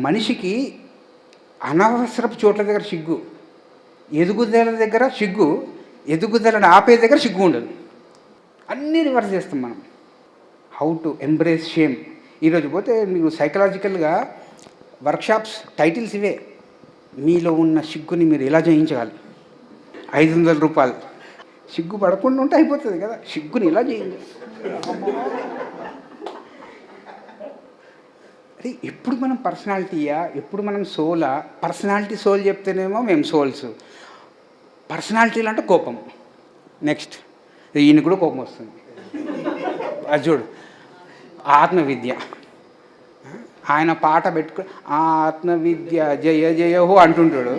మనిషికి అనవసరపు చోట్ల దగ్గర సిగ్గు, ఎదుగుదల దగ్గర సిగ్గు, ఎదుగుదలను ఆపే దగ్గర సిగ్గు ఉండదు. అన్నీ రివర్స్ చేస్తాం మనం. How to embrace shame. ఈరోజు పోతే మీకు సైకలాజికల్గా వర్క్షాప్స్ టైటిల్స్ ఇవే. మీలో ఉన్న సిగ్గుని మీరు ఎలా జయించగలరు. 500 రూపాయలు. సిగ్గు పడకుండా ఉంటే అయిపోతుంది కదా. సిగ్గుని ఎలా జయించాలి. అరే ఎప్పుడు మనం పర్సనాలిటీయా, ఎప్పుడు మనం సోలా. పర్సనాలిటీ సోల్ చెప్తేనేమో మేము సోల్స్. పర్సనాలిటీలు అంటే కోపం. నెక్స్ట్ ఈయన కూడా కోపం వస్తుంది. అది చూడు, ఆత్మవిద్య. ఆయన పాట పెట్టుకుని ఆత్మవిద్య జయ జయహో అంటుంటాడు.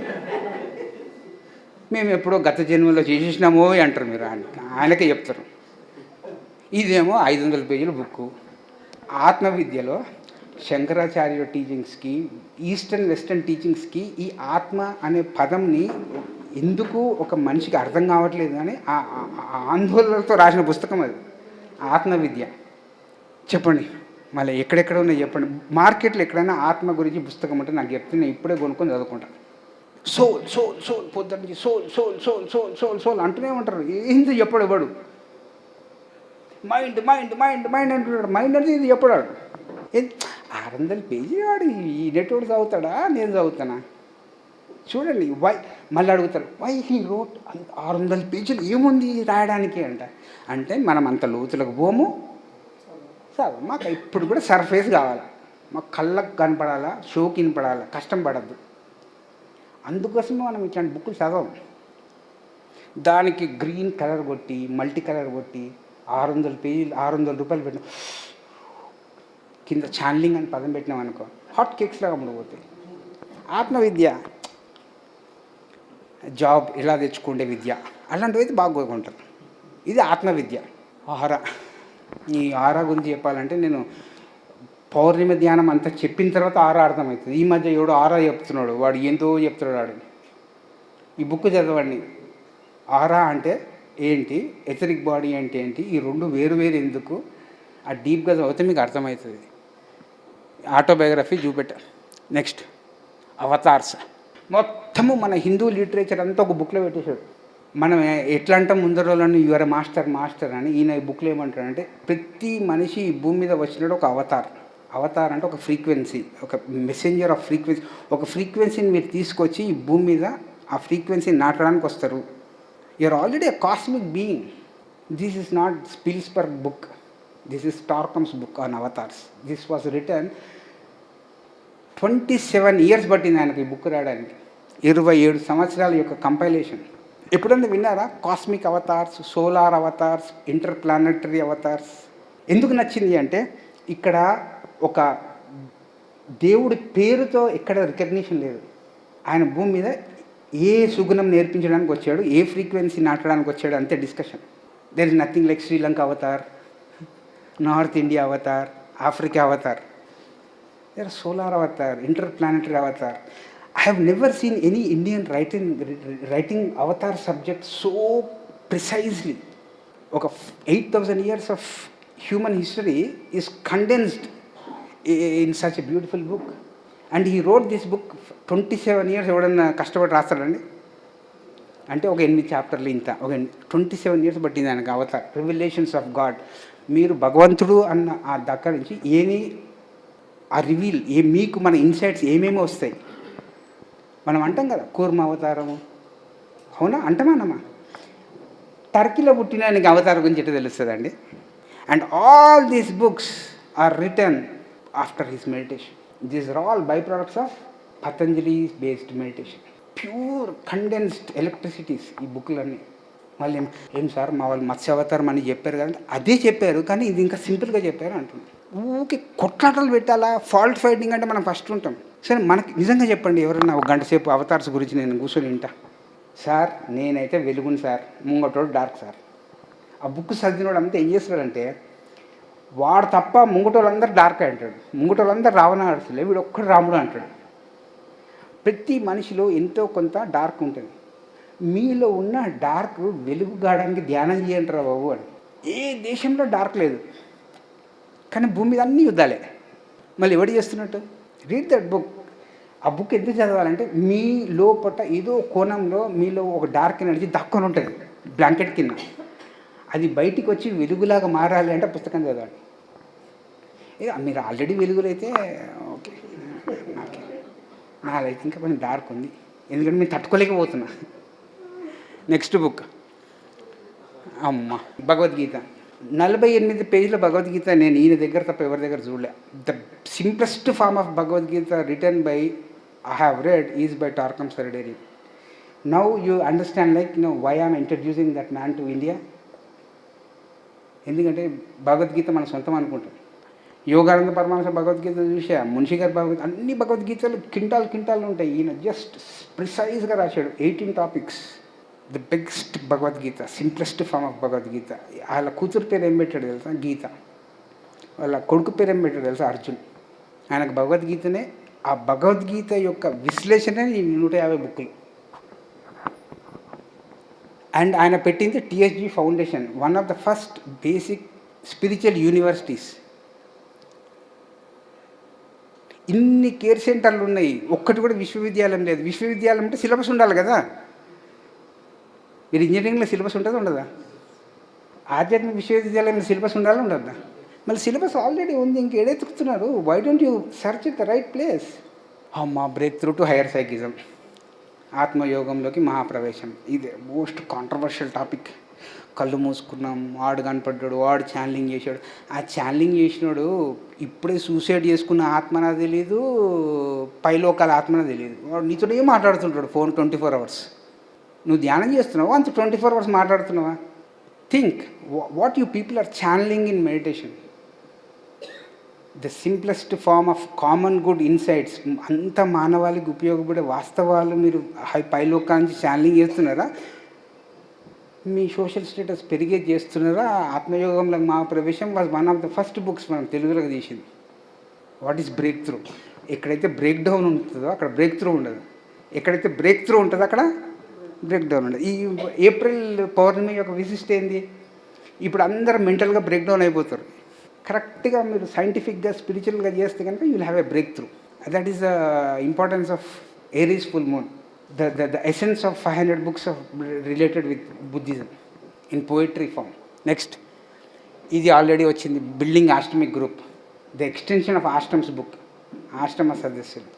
మేము ఎప్పుడో గత జన్మలో చేసేసినామో అంటారు మీరు. ఆయనకే చెప్తారు. ఇదేమో 500 పేజీల బుక్కు. ఆత్మవిద్యలో శంకరాచార్య టీచింగ్స్కి, ఈస్టర్న్ వెస్టర్న్ టీచింగ్స్కి ఈ ఆత్మ అనే పదంని ఎందుకు ఒక మనిషికి అర్థం కావట్లేదు అని ఆందోళనలతో రాసిన పుస్తకం అది ఆత్మవిద్య. చెప్పండి మళ్ళీ ఎక్కడెక్కడ ఉన్నాయి చెప్పండి. మార్కెట్లో ఎక్కడైనా ఆత్మ గురించి పుస్తకం ఉంటే నాకు చెప్తే నేను ఇప్పుడే కొనుక్కొని చదువుకుంటాను. సోల్ సోల్ సోల్ పొద్దున్న నుంచి soul soul soul soul soul soul అంటూనే ఉంటారు. ఏంది చెప్పడు ఎవడు. మైండ్ మైండ్ మైండ్ మైండ్ అంటున్నాడు. మైండ్ అంటే ఇది చెప్పడాడు. 600 పేజీ వాడు ఈ నెట్వర్క్ చదువుతాడా, నేను చదువుతానా? చూడండి. వై మళ్ళీ అడుగుతారు వై హీ రోట్ 600 పేజీలు ఏముంది రాయడానికి అంటే మనం అంత లోతులకు పోము సార్. మాకు ఇప్పుడు కూడా సర్ఫేస్ కావాలి. మాకు కళ్ళకు కనపడాలా, షోకి వినపడాలా, కష్టం పడద్దు. అందుకోసమే మనం ఇట్లాంటి బుక్కులు చదవం. దానికి గ్రీన్ కలర్ కొట్టి, మల్టీ కలర్ కొట్టి 600 పేజీలు 600 రూపాయలు పెట్టిన కింద ఛానలింగ్ అని పదం పెట్టినాం అనుకో, హాట్ కేక్స్ లాగా అమ్ముడుపోతాయి. ఆత్మవిద్య, జాబ్ ఎలా తెచ్చుకుంటే విద్య, అలాంటివి అయితే బాగా కోరుకుంటారు. ఇది ఆత్మవిద్య. ఆహార. ఈ ఆరా గురించి చెప్పాలంటే నేను పౌర్ణమి ధ్యానం అంతా చెప్పిన తర్వాత ఆరా అర్థమవుతుంది. ఈ మధ్య ఎవడో ఆరా చెప్తున్నాడు, వాడు ఎంతో చెప్తున్నాడు. వాడు ఈ బుక్ చదవండి. ఆరా అంటే ఏంటి, ఎథరిక్ బాడీ అంటే ఏంటి, ఈ రెండు వేరు వేరు ఎందుకు, ఆ డీప్గా చదివితే మీకు అర్థమవుతుంది. ఆటోబయోగ్రఫీ చూపెట్టా. Next avatars. మొత్తము మన హిందూ లిటరేచర్ అంతా ఒక బుక్లో పెట్టేశాడు. మనం ఎట్లా అంటాం ముందర రోజులను యువర్ మాస్టర్ మాస్టర్ అని. ఈయన ఈ బుక్లో ఏమంటాడంటే ప్రతి మనిషి ఈ భూమి మీద వచ్చినాడు ఒక అవతార్. అవతార్ అంటే ఒక ఫ్రీక్వెన్సీ, ఒక మెసెంజర్ ఆఫ్ ఫ్రీక్వెన్సీ. ఒక ఫ్రీక్వెన్సీని మీరు తీసుకొచ్చి ఈ భూమి మీద ఆ ఫ్రీక్వెన్సీని నాటడానికి వస్తారు. You're already a cosmic being. This is not Spielberg book, this is Starcom's book on avatars. This was written 27 years పట్టింది ఆయనకి ఈ బుక్ రాయడానికి. 27 సంవత్సరాల యొక్క కంపైలేషన్. ఎప్పుడన్నా విన్నారా cosmic avatars, solar avatars, inter planetary avatars? ఎందుకు నచ్చింది అంటే ఇక్కడ ఒక దేవుడి పేరుతో ఎక్కడ రికగ్నిషన్ లేదు. ఆయన భూమి మీద ఏ సుగుణం నేర్పించడానికి వచ్చాడు, ఏ ఫ్రీక్వెన్సీ నాటడానికి వచ్చాడు, అంతే discussion. There is nothing like Sri Lanka avatar, North India avatar, Africa avatar. There are solar avatar, interplanetary avatar. I have never seen any Indian writing avatar subject so precisely. ఒక 8,000 years of human history is condensed in such a beautiful book. And he wrote this book 27 years. ఎవడన్నా కష్టపడి రాస్తాడండి అంటే ఒక 8 చాప్టర్లు ఇంత, ఒక 27 years పట్టింది ఆయనకు Avatar. Revelations of God. మీరు భగవంతుడు అన్న ఆ దగ్గర నుంచి ఆ రివీల్ మీకు మన ఇన్సైట్స్ ఏమేమో వస్తాయి. మనం అంటాం కదా కూర్మ అవతారము, అవునా అంటామా? టర్కీలో పుట్టిన ఆయనకి అవతారం గురించి ఎట్లా తెలుస్తుందండి? And all these books are written after his meditation. These are all by products of Patanjali based meditation. Pure condensed electricities ఈ బుక్లన్నీ. మళ్ళీ ఏం సార్ మా వాళ్ళు మత్స్య అవతారం అని చెప్పారు కదంటే అదే చెప్పారు, కానీ ఇది ఇంకా సింపుల్గా చెప్పారు అంటున్నారు. ఊరికి కొట్లాటలు పెట్టాలా, ఫాల్ట్ ఫైటింగ్ అంటే మనం ఫస్ట్ ఉంటాం. సరే మనకి నిజంగా చెప్పండి, ఎవరైనా ఒక గంట సేపు అవతార్స్ గురించి నేను కూర్చొని వింటా. సార్ నేనైతే వెలుగుని సార్, ముంగటోడు డార్క్ సార్. ఆ బుక్ చదివినోడు అంతా ఏం చేస్తాడంటే వాడు తప్ప ముంగటోళ్ళందరూ డార్క్ అంటాడు, ముంగటోళ్ళందరూ రావణాసులే, వీడు ఒక్కడు రాముడు అంటాడు. ప్రతి మనిషిలో ఎంతో కొంత డార్క్ ఉంటుంది. మీలో ఉన్న డార్క్ వెలుగు కావడానికి ధ్యానం చేయంటారా బాబు అని. ఏ దేశంలో డార్క్ లేదు, కానీ భూమి మీద అన్నీ యుద్ధాలే. మళ్ళీ ఎవడు చేస్తున్నట్టు? Read that book. ఆ బుక్ ఎందుకు చదవాలంటే మీ లోపట ఏదో కోణంలో మీలో ఒక డార్క్ ఎనర్జీ దక్కుని ఉంటుంది బ్లాంకెట్ కింద. అది బయటికి వచ్చి వెలుగులాగా మారాలి అంటే పుస్తకం చదవండి. మీరు ఆల్రెడీ వెలుగులైతే ఓకే, ఓకే, నాదైతే ఇంకా కొంచెం డార్క్ ఉంది, ఎందుకంటే నేను తట్టుకోలేకపోతున్నా. నెక్స్ట్ బుక్ అమ్మ భగవద్గీత. 48 పేజీల భగవద్గీత నేను ఈయన దగ్గర తప్ప ఎవరి దగ్గర చూడలే. The simplest form of Bhagavad Gita written by I have read is by Tarkam Saraderi. Now you understand why I am introducing that man to India. ఎందుకంటే భగవద్గీత మన సొంతం అనుకుంటాం. యోగానంద పరమహంస భగవద్గీత చూసా, మున్షి గారి భగవద్గీత, అన్ని భగవద్గీతలు కింటాలు ఉంటాయి. ఈయన జస్ట్ ప్రిసైజ్గా రాశాడు 18 topics. The biggest Bhagavad Gita, simplest form of Bhagavad Gita. వాళ్ళ కూతురు పేరు ఏం పెట్టాడు తెలుసా? గీత. వాళ్ళ కొడుకు పేరు ఏం పెట్టాడు తెలుసా? అర్జున్. ఆయనకు భగవద్గీతనే, ఆ భగవద్గీత యొక్క విశ్లేషణ ఈ 150 బుక్లు. అండ్ ఆయన పెట్టింది TSG foundation, one of the first basic spiritual universities. ఇన్ని కేర్ సెంటర్లు ఉన్నాయి, ఒక్కటి కూడా విశ్వవిద్యాలయం లేదు. విశ్వవిద్యాలయం అంటే సిలబస్ ఉండాలి కదా. మీరు ఇంజనీరింగ్లో సిలబస్ ఉంటుందా ఉండదా? ఆధ్యాత్మిక విశ్వవిద్యాలయంలో సిలబస్ ఉండాలి ఉండదా? మళ్ళీ సిలబస్ ఆల్రెడీ ఉంది, ఇంకేడెత్తుకుతున్నారు. Why don't you search it the right place? మా break through to higher psychism, ఆత్మయోగంలోకి మహాప్రవేశం. ఇదే మోస్ట్ కాంట్రవర్షియల్ టాపిక్. కళ్ళు మూసుకున్నాం, వాడు కనపడ్డాడు, వాడు ఛానలింగ్ చేశాడు. ఆ ఛానలింగ్ చేసినాడు ఇప్పుడే సూసైడ్ చేసుకున్న ఆత్మనా తెలియదు, పైలోకాల ఆత్మనా తెలియదు. వాడు నీతోనే మాట్లాడుతుంటాడు ఫోన్ 24 hours. నువ్వు ధ్యానం చేస్తున్నావా? అంత 24 hours మాట్లాడుతున్నావా? Think what you people are channelling in meditation. The simplest form of common good insights, అంత మానవాళికి ఉపయోగపడే వాస్తవాలు మీరు పైలోకానికి ఛానలింగ్ చేస్తున్నారా? మీ సోషల్ స్టేటస్ పెరిగేది చేస్తున్నారా? ఆత్మయోగంలో మా ప్రవేశం was one of the first books మనం తెలుగులోకి తీసింది. What is break through? ఎక్కడైతే బ్రేక్ డౌన్ ఉంటుందో అక్కడ బ్రేక్ త్రూ ఉండదు, ఎక్కడైతే బ్రేక్ త్రూ ఉంటుందో అక్కడ బ్రేక్ డౌన్ ఉండదు. ఈ ఏప్రిల్ పౌర్ణమి యొక్క విశిష్ట ఏంది? ఇప్పుడు అందరూ మెంటల్గా బ్రేక్ డౌన్ అయిపోతారు. కరెక్ట్గా మీరు సైంటిఫిక్గా స్పిరిచువల్గా చేస్తే కనుక you will have a break through. That is the importance of Aries full moon, the essence of 500 books of related with Buddhism in poetry form. Next ఇది ఆల్రెడీ వచ్చింది, building ashramic group, the extension of ashrams book. ఆశ్రమ సదస్సులు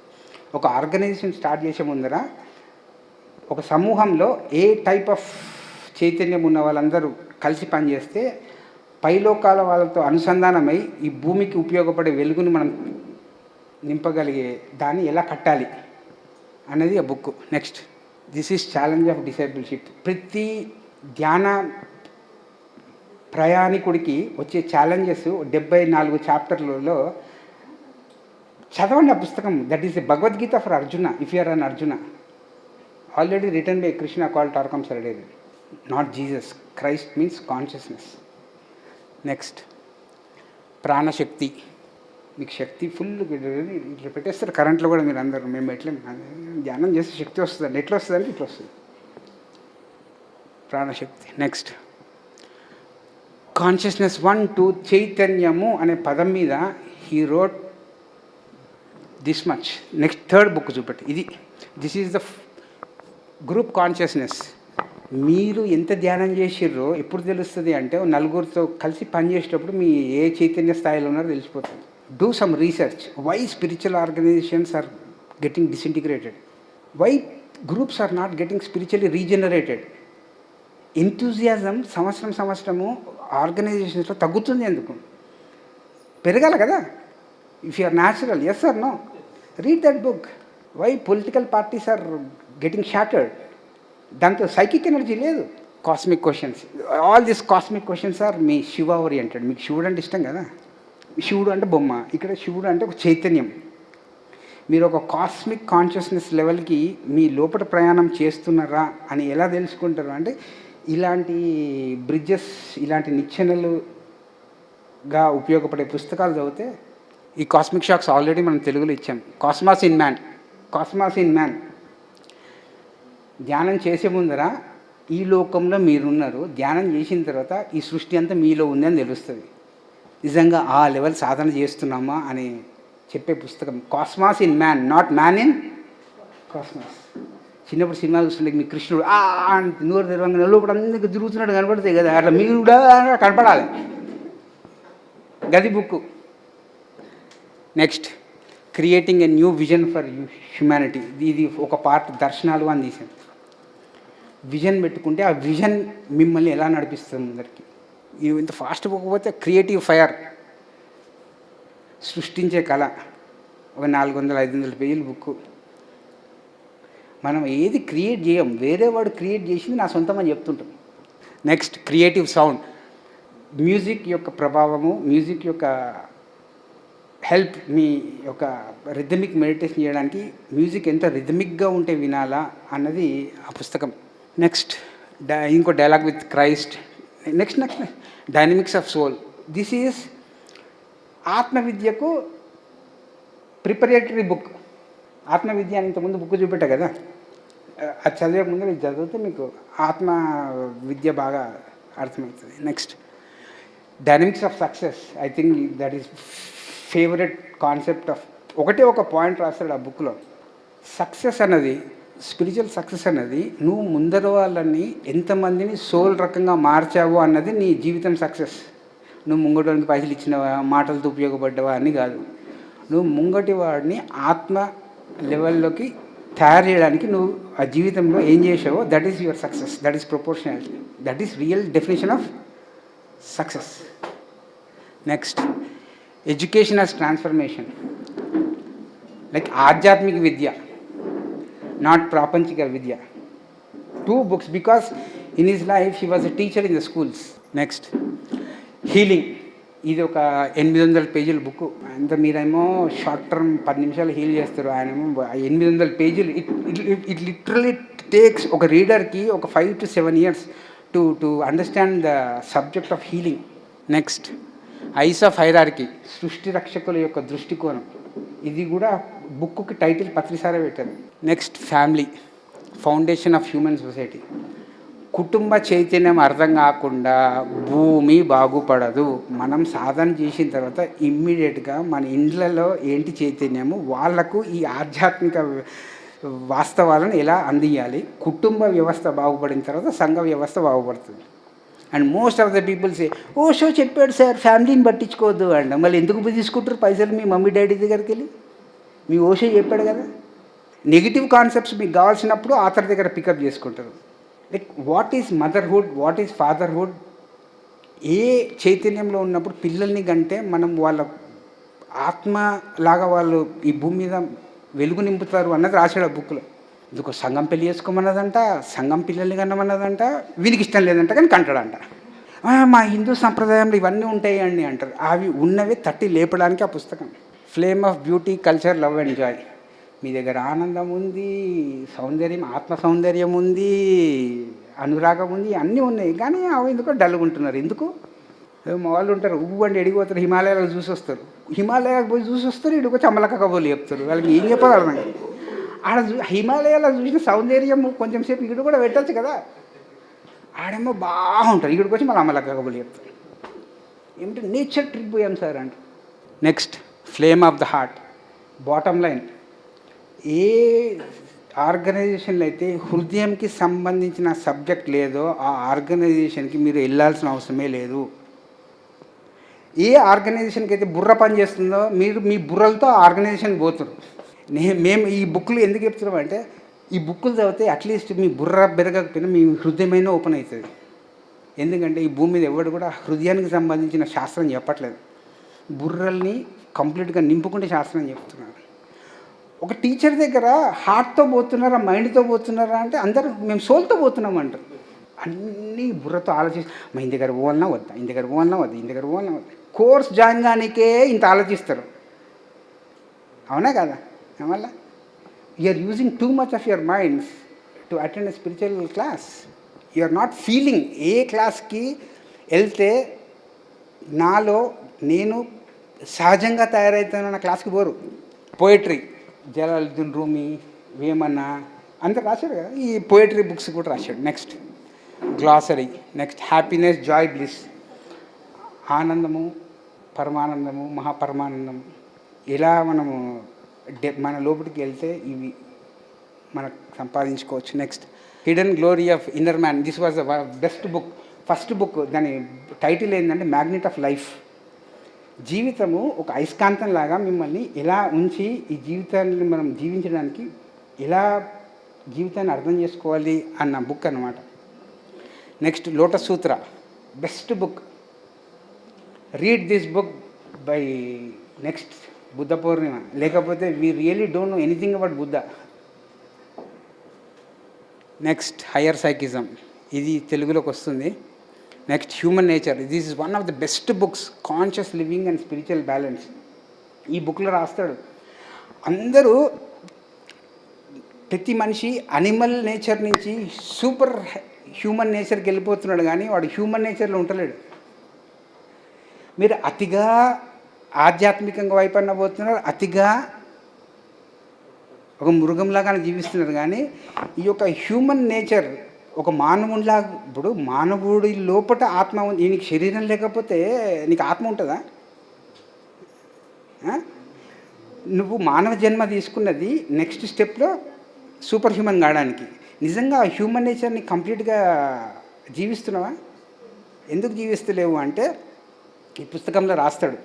ఒక organisation start చేసే ముందర ఒక సమూహంలో ఏ type of చైతన్యం ఉన్న వాళ్ళందరూ కలిసి పనిచేస్తే పైలోకాల వాళ్ళతో అనుసంధానమై ఈ భూమికి ఉపయోగపడే వెలుగుని మనం నింపగలిగే దాన్ని ఎలా కట్టాలి అనేది ఆ book. Next this is challenge of discipleship. ప్రతి ధ్యాన ప్రయాణికుడికి వచ్చే ఛాలెంజెస్ 74 చాప్టర్లలో చదవండి ఆ పుస్తకం. That is a Bhagavad Gita for Arjuna, if you're an Arjuna. Already written by Krishna called టార్కమ్ సరడేరి, not Jesus. Christ means consciousness. Next ప్రాణశక్తి. మీకు శక్తి ఫుల్ ఇట్లా పెట్టేస్తారు కరెంట్లో కూడా. మీరు అందరూ మేము ఎట్లా ధ్యానం చేస్తే శక్తి వస్తుందండి, ఎట్లా వస్తుందంటే ఇట్లా వస్తుంది ప్రాణశక్తి. Next consciousness 1, 2. చైతన్యము అనే పదం మీద he wrote this much. Next third book చూపెట్టి ఇది. This is the group consciousness. మీరు ఎంత ధ్యానం చేసిర్రో ఎప్పుడు తెలుస్తుంది అంటే నలుగురితో కలిసి పనిచేసేటప్పుడు మీ ఏ చైతన్య స్థాయిలో ఉన్నారో తెలిసిపోతుంది. Do some research. Why spiritual organisations are getting disintegrated? Why groups are not getting spiritually regenerated? Enthusiasm సంవత్సరము ఆర్గనైజేషన్స్లో తగ్గుతుంది. ఎందుకు పెరగాలి కదా? If you are natural, yes or no? Read that book. Why political parties are getting shattered? దాంతో psychic energy లేదు. Cosmic questions, all this cosmic questions are మీ Shiva oriented. మీకు శివుడు అంటే ఇష్టం కదా. శివుడు అంటే బొమ్మ, ఇక్కడ శివుడు అంటే ఒక చైతన్యం. మీరు ఒక కాస్మిక్ కాన్షియస్నెస్ లెవెల్కి మీ లోపల ప్రయాణం చేస్తున్నారా అని ఎలా తెలుసుకుంటారు అంటే ఇలాంటి బ్రిడ్జెస్, ఇలాంటి నిచ్చెనలుగా ఉపయోగపడే పుస్తకాలు చదివితే. ఈ కాస్మిక్ షాక్స్ ఆల్రెడీ మనం తెలుగులో ఇచ్చాం. Cosmos in man, cosmos in man. ధ్యానం చేసే ముందర ఈ లోకంలో మీరున్నారు, ధ్యానం చేసిన తర్వాత ఈ సృష్టి అంతా మీలో ఉందని తెలుస్తుంది. నిజంగా ఆ లెవెల్ సాధన చేస్తున్నామా అని చెప్పే పుస్తకం. Cosmos in man, not man in cosmos. చిన్నప్పుడు సినిమా చూస్తుండే మీ కృష్ణుడు నూరు తెరవంగా లోపల అందరికి తిరుగుతున్నాడు కనపడతాయి కదా, అట్లా మీరు కూడా కనపడాలి. గది book. Next, creating a new vision for humanity. ఇది ఒక పార్ట్ దర్శనాలు అని తీసాను. విజన్ పెట్టుకుంటే ఆ విజన్ మిమ్మల్ని ఎలా నడిపిస్తుంది అందరికి. ఇవి ఇంత ఫాస్ట్ పోకపోతే క్రియేటివ్ ఫైర్, సృష్టించే కళ, ఒక 400-500 పేజీల బుక్. మనం ఏది క్రియేట్ చేయం, వేరే వాడు క్రియేట్ చేసింది నా సొంతం అని చెప్తుంటాం. Next, creative sound. మ్యూజిక్ యొక్క ప్రభావము, మ్యూజిక్ యొక్క హెల్ప్ మీ యొక్క రిథమిక్ మెడిటేషన్ చేయడానికి మ్యూజిక్ ఎంత రిథమిక్గా ఉంటే వినాలా అన్నది ఆ పుస్తకం. నెక్స్ట్, ఇంకో dialogue with Christ. Next dynamics of soul. This is ఆత్మవిద్యకు ప్రిపరేటరీ బుక్. ఆత్మవిద్య అని ఇంతకుముందు బుక్ చూపెట్టా కదా, అది చదివే ముందు ఇది చదివితే మీకు ఆత్మ విద్య బాగా అర్థమవుతుంది. Next, dynamics of success. I think that is favourite concept of. ఒకటే ఒక పాయింట్ రాస్తాడు ఆ బుక్లో. సక్సెస్ అన్నది, స్పిరిచువల్ సక్సెస్ అన్నది నువ్వు ముందర వాళ్ళని ఎంతమందిని సోల్ రకంగా మార్చావు అన్నది నీ జీవితం సక్సెస్. నువ్వు ముంగటివాడికి పైసలు ఇచ్చినవా, మాటలతో ఉపయోగపడ్డావా అని కాదు. నువ్వు ముంగటి వాడిని ఆత్మ లెవెల్లోకి తయారు చేయడానికి నువ్వు ఆ జీవితంలో ఏం చేసావో that is your success. That is proportionality. That is real definition of success. Next, education as transformation. Like ఆధ్యాత్మిక విద్య, నాట్ ప్రాపంచిక విద్య. 2 books because in his life he was a teacher in the schools. Next, healing. ఇది ఒక 800 పేజీల book. అంత మీరేమో short term 10 నిమిషాలు heal చేస్తారు, ఆయనేమో 800 పేజీలు. ఇట్ లిటరలీ టేక్స్ ఒక రీడర్కి ఒక 5 to 7 years to understand the subject of healing. Next, eyes of hierarchy, సృష్టి రక్షకుల యొక్క దృష్టికోణం. ఇది కూడా బుక్కి టైటిల్ పత్రిసారే పెట్టారు. Next, family, foundation of human society. కుటుంబ చైతన్యం అర్థం కాకుండా భూమి బాగుపడదు. మనం సాధన చేసిన తర్వాత ఇమ్మీడియట్గా మన ఇండ్లలో ఏంటి చైతన్యము, వాళ్లకు ఈ ఆధ్యాత్మిక వాస్తవాలను ఎలా అందియాలి. కుటుంబ వ్యవస్థ బాగుపడిన తర్వాత సంఘ వ్యవస్థ బాగుపడుతుంది. And most of the people say Osho చెప్పాడు సార్, ఫ్యామిలీని పట్టించుకోవద్దు అంట. మళ్ళీ ఎందుకు తీసుకుంటారు పైసలు మీ మమ్మీ డాడీ దగ్గరికి వెళ్ళి? మీ ఓషో చెప్పాడు కదా. నెగిటివ్ కాన్సెప్ట్స్ మీకు కావాల్సినప్పుడు ఆథర్ దగ్గర పికప్ చేసుకుంటారు. Like what is motherhood, what is fatherhood, ఏ చైతన్యంలో ఉన్నప్పుడు పిల్లల్ని కంటే మనం వాళ్ళ ఆత్మలాగా వాళ్ళు ఈ భూమి మీద వెలుగు నింపుతారు అన్నది రాశాడు ఆ బుక్లో. ఇందుకు సంఘం పెళ్లి చేసుకోమన్నదంట, సంఘం పిల్లల్ని కన్నమన్నదంట, వీనికి ఇష్టం లేదంట కానీ కంటాడంట. మా హిందూ సంప్రదాయంలో ఇవన్నీ ఉంటాయండి అంటారు. అవి ఉన్నవి తట్టి లేపడానికి ఆ పుస్తకం. Flame of beauty, culture, love and joy. మీ దగ్గర ఆనందం ఉంది, సౌందర్యం, ఆత్మ సౌందర్యం ఉంది, అనురాగం ఉంది, అన్నీ ఉన్నాయి. కానీ అవి ఎందుకో డల్గా ఉంటున్నారు. ఎందుకు? మా వాళ్ళు ఉంటారు, ఊబండి ఎడిగిపోతారు, హిమాలయాలకు చూసి వస్తారు. హిమాలయాలకు పోయి చూసి వస్తారు, ఇడికి వచ్చి అమ్మలక్క కబోలు చెప్తారు. వాళ్ళకి ఏం చెప్పాలి అర్థం కాదు. ఆడ హిమాలయాలో చూసిన సౌందర్యం కొంచెం సేపు ఇక్కడ కూడా పెట్టచ్చు కదా. ఆడేమో బాగుంటారు, ఇక్కడికి వచ్చి మళ్ళీ అమ్మలక్క కబోలు చెప్తారు. ఏమిటి నేచర్ ట్రిప్ పోయాం సార్ అంట. Next, flame of the heart. Bottom line, ఏ ఆర్గనైజేషన్లో అయితే హృదయంకి సంబంధించిన సబ్జెక్ట్ లేదో ఆ ఆర్గనైజేషన్కి మీరు వెళ్ళాల్సిన అవసరమే లేదు. ఏ ఆర్గనైజేషన్కి అయితే బుర్ర పని చేస్తుందో మీరు మీ బుర్రలతో ఆర్గనైజేషన్ పోతున్నారు. మేము ఈ బుక్లు ఎందుకు చెప్తున్నామంటే, ఈ బుక్కులు చదివితే అట్లీస్ట్ మీ బుర్ర పెరగకపోయినా మీ హృదయమైనా ఓపెన్ అవుతుంది. ఎందుకంటే ఈ భూమి మీద ఎవడు కూడా హృదయానికి సంబంధించిన శాస్త్రం చెప్పట్లేదు, బుర్రల్ని కంప్లీట్గా నింపుకుంటే శాస్త్రం చెప్తున్నారు. ఒక టీచర్ దగ్గర హార్ట్తో పోతున్నారా, మైండ్తో పోతున్నారా అంటే అందరూ మేము సోల్తో పోతున్నాం అంటారు. అన్నీ బుర్రతో ఆలోచిస్తే మా ఇంటి దగ్గర పోవాలన్నా వద్దా, ఇంటి దగ్గర పోవాలన్నా వద్దా, ఇంటి దగ్గర పోవాలన్నా వద్దా. కోర్స్ జాయిన్ కానికే ఇంత ఆలోచిస్తారు. అవునా కదా? వల్ల you're using too much of your minds to attend a spiritual class. You're not feeling. ఏ క్లాస్కి వెళ్తే నాలో నేను సహజంగా తయారవుతానన్న క్లాస్కి పోరు. పోయిటరీ, జలాలుద్దీన్ రూమి, వేమన్న అంతా రాశాడు కదా. ఈ పోయిటరీ బుక్స్ కూడా రాశాడు. Next, glossary. Next, happiness, Joy, bliss. ఆనందము, పరమానందము, మహాపరమానందము, ఎలా మనము మన లోపలికి వెళ్తే ఇవి మనకు సంపాదించుకోవచ్చు. Next hidden glory of inner man. This was the best book. First book, దాని టైటిల్ ఏంటంటే మ్యాగ్నెట్ ఆఫ్ లైఫ్. జీవితము ఒక అయస్కాంతం లాగా మిమ్మల్ని ఎలా ఉంచి ఈ జీవితాన్ని మనం జీవించడానికి ఎలా జీవితాన్ని అర్థం చేసుకోవాలి అన్న బుక్ అన్నమాట. Next lotus Sutra, best book. Read this book by next Buddha Purnima, లేకపోతే we really don't know anything about Buddha. Next higher psychism, ఇది తెలుగులోకి వస్తుంది. Next human nature, this is one of the best books. Conscious living and spiritual balance. ఈ బుక్లో రాస్తాడు అందరూ ప్రతి మనిషి అనిమల్ నేచర్ నుంచి సూపర్ హ్యూమన్ నేచర్కి వెళ్ళిపోతున్నాడు, కానీ వాడు హ్యూమన్ నేచర్లో ఉండలేడు. మీరు అతిగా ఆధ్యాత్మికంగా వైపన్న పోతున్నారు, అతిగా ఒక మృగంలాగానే జీవిస్తున్నారు. కానీ ఈ యొక్క హ్యూమన్ నేచర్ ఒక మానవుడిలా, ఇప్పుడు మానవుడి లోపల ఆత్మ ఉంది. నీకు శరీరం లేకపోతే నీకు ఆత్మ ఉంటుందా? నువ్వు మానవ జన్మ తీసుకున్నది నెక్స్ట్ స్టెప్లో సూపర్ హ్యూమన్ కావడానికి. నిజంగా హ్యూమన్ నేచర్ని కంప్లీట్గా జీవిస్తున్నావా? ఎందుకు జీవిస్తలేవు అంటే ఈ పుస్తకంలో రాస్తాడు.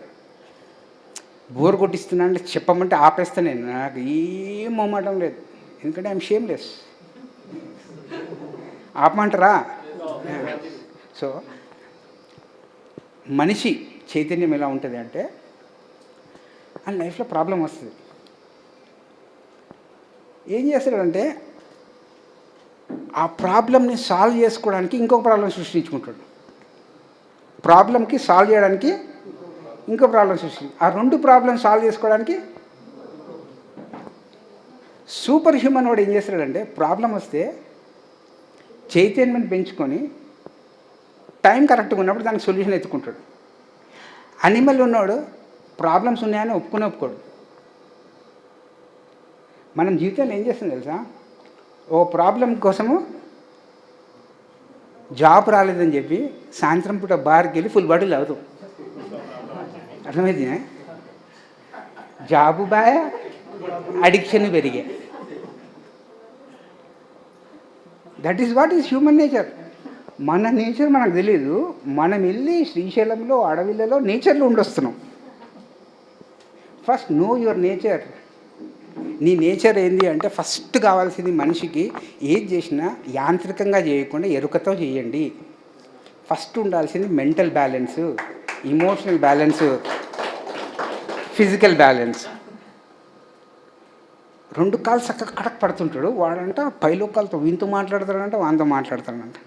బోర్ కొట్టిస్తున్నా అంటే చెప్పమంటే ఆపేస్తా నేను, నాకు ఏం మొమ్మటం లేదు, ఎందుకంటే ఐఎమ్ షేమ్లెస్. ఆపమంటారా? సో మనిషి చైతన్యం ఎలా ఉంటుంది అంటే ఆ లైఫ్లో ప్రాబ్లం వస్తుంది. ఏం చేస్తాడంటే ఆ ప్రాబ్లమ్ని సాల్వ్ చేసుకోవడానికి ఇంకొక ప్రాబ్లం సృష్టించుకుంటాడు. ప్రాబ్లంకి సాల్వ్ చేయడానికి ఇంకో ప్రాబ్లం ఆ రెండు ప్రాబ్లం సాల్వ్ చేసుకోవడానికి సూపర్ హ్యూమన్ వాడు ఏం చేస్తాడంటే ప్రాబ్లం వస్తే చైతన్యం పెంచుకొని టైం కరెక్ట్గా ఉన్నప్పుడు దానికి సొల్యూషన్ ఎత్తుకుంటాడు. అనిమల్ ఉన్నవాడు ప్రాబ్లమ్స్ ఉన్నాయని ఒప్పుకోడు. మనం జీవితంలో ఏం చేస్తాం తెలుసా? ఓ ప్రాబ్లం కోసము జాబ్ రాలేదని చెప్పి సాయంత్రం పూట బార్కి వెళ్ళి ఫుల్ బాటిల్ తాగుతాం. అర్థమైంది? జాబు బాయ, అడిక్షన్ పెరిగే. That is what is human nature. మన నేచర్ మనకు తెలియదు. మనం వెళ్ళి శ్రీశైలంలో అడవిలలో నేచర్లో ఉండొస్తున్నాం. First know your nature. నీ నేచర్ ఏంది అంటే ఫస్ట్ కావాల్సింది మనిషికి ఏది చేసినా యాంత్రికంగా చేయకుండా ఎరుకతో చేయండి. ఫస్ట్ ఉండాల్సింది mental balance, emotional balance, physical balance. రెండు కాళ్ళు చక్కగా కడక్ పడుతుంటాడు వాడంట, పైలోకాలతో వీంతో మాట్లాడతాడంట, వాంతో మాట్లాడతాడంట.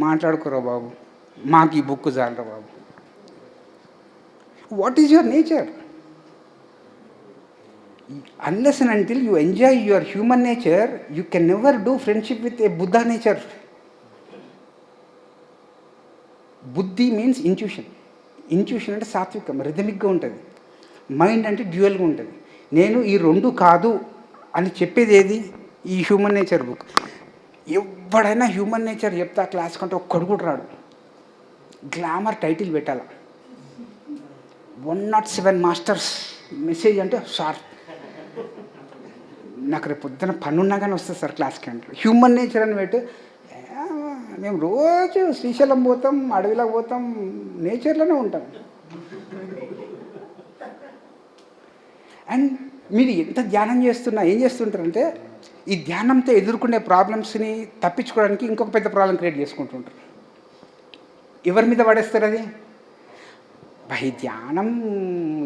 మాట్లాడుకోరా బాబు, మాకు ఈ బుక్ చాలరా బాబు. What is your nature? Unless and until you enjoy your human nature, you can never do friendship with a Buddha nature. బుద్ధి మీన్స్ ఇంట్యూషన్. ఇంట్యూషన్ అంటే సాత్వికం, రిథమిక్గా ఉంటుంది. మైండ్ అంటే డ్యూయల్గా ఉంటుంది. నేను ఈ రెండు కాదు అని చెప్పేది ఏది? ఈ హ్యూమన్ నేచర్ బుక్. ఎవడైనా హ్యూమన్ నేచర్ చెప్తా క్లాస్ కంటే ఒక్కడు కూడా రాడు. గ్లామర్ టైటిల్ పెట్టాల. 107 మాస్టర్స్ మెసేజ్ అంటే సార్ నాకు రేపు పొద్దున పనున్నా కానీ వస్తుంది సార్ క్లాస్కి అంటే. హ్యూమన్ నేచర్ అని పెట్టి మేము రోజు శ్రీశైలం పోతాం, అడవిలోకి పోతాం, నేచర్లోనే ఉంటాం. అండ్ మీరు ఎంత ధ్యానం చేస్తున్నా ఏం చేస్తుంటారంటే ఈ ధ్యానంతో ఎదుర్కొనే ప్రాబ్లమ్స్ని తప్పించుకోవడానికి ఇంకొక పెద్ద ప్రాబ్లం క్రియేట్ చేసుకుంటుంటారు. ఎవరి మీద పడేస్తారు అది? భయ్ ధ్యానం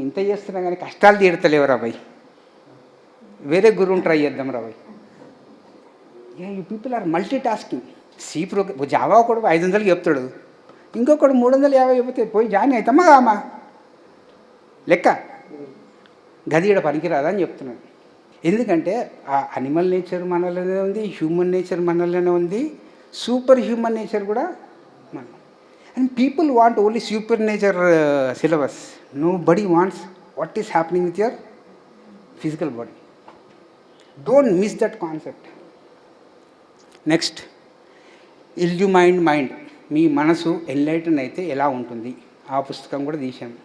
ఇంత చేస్తున్నా కానీ కష్టాలు తీరుతలేవురా భయ్, వేరే గురువుని ట్రై చేద్దాం రా భయ్. You people are multitasking. Java ఒకడు 500కి చెప్తాడు, ఇంకొకడు 350 చెప్తే పోయి జాయిన్ అవుతామా కామా లెక్క. గది ఇక్కడ పనికిరాదా అని చెప్తున్నాడు. ఎందుకంటే ఆ అనిమల్ నేచర్ మనలోనే ఉంది, హ్యూమన్ నేచర్ మనలోనే ఉంది, సూపర్ హ్యూమన్ నేచర్ కూడా మన. And people want only super nature syllabus. Nobody wants what is happening with your physical body. Don't miss that concept. Next illuminated mind. మీ మనసు enlighten అయితే ఎలా ఉంటుంది? ఆ పుస్తకం కూడా తీశాను.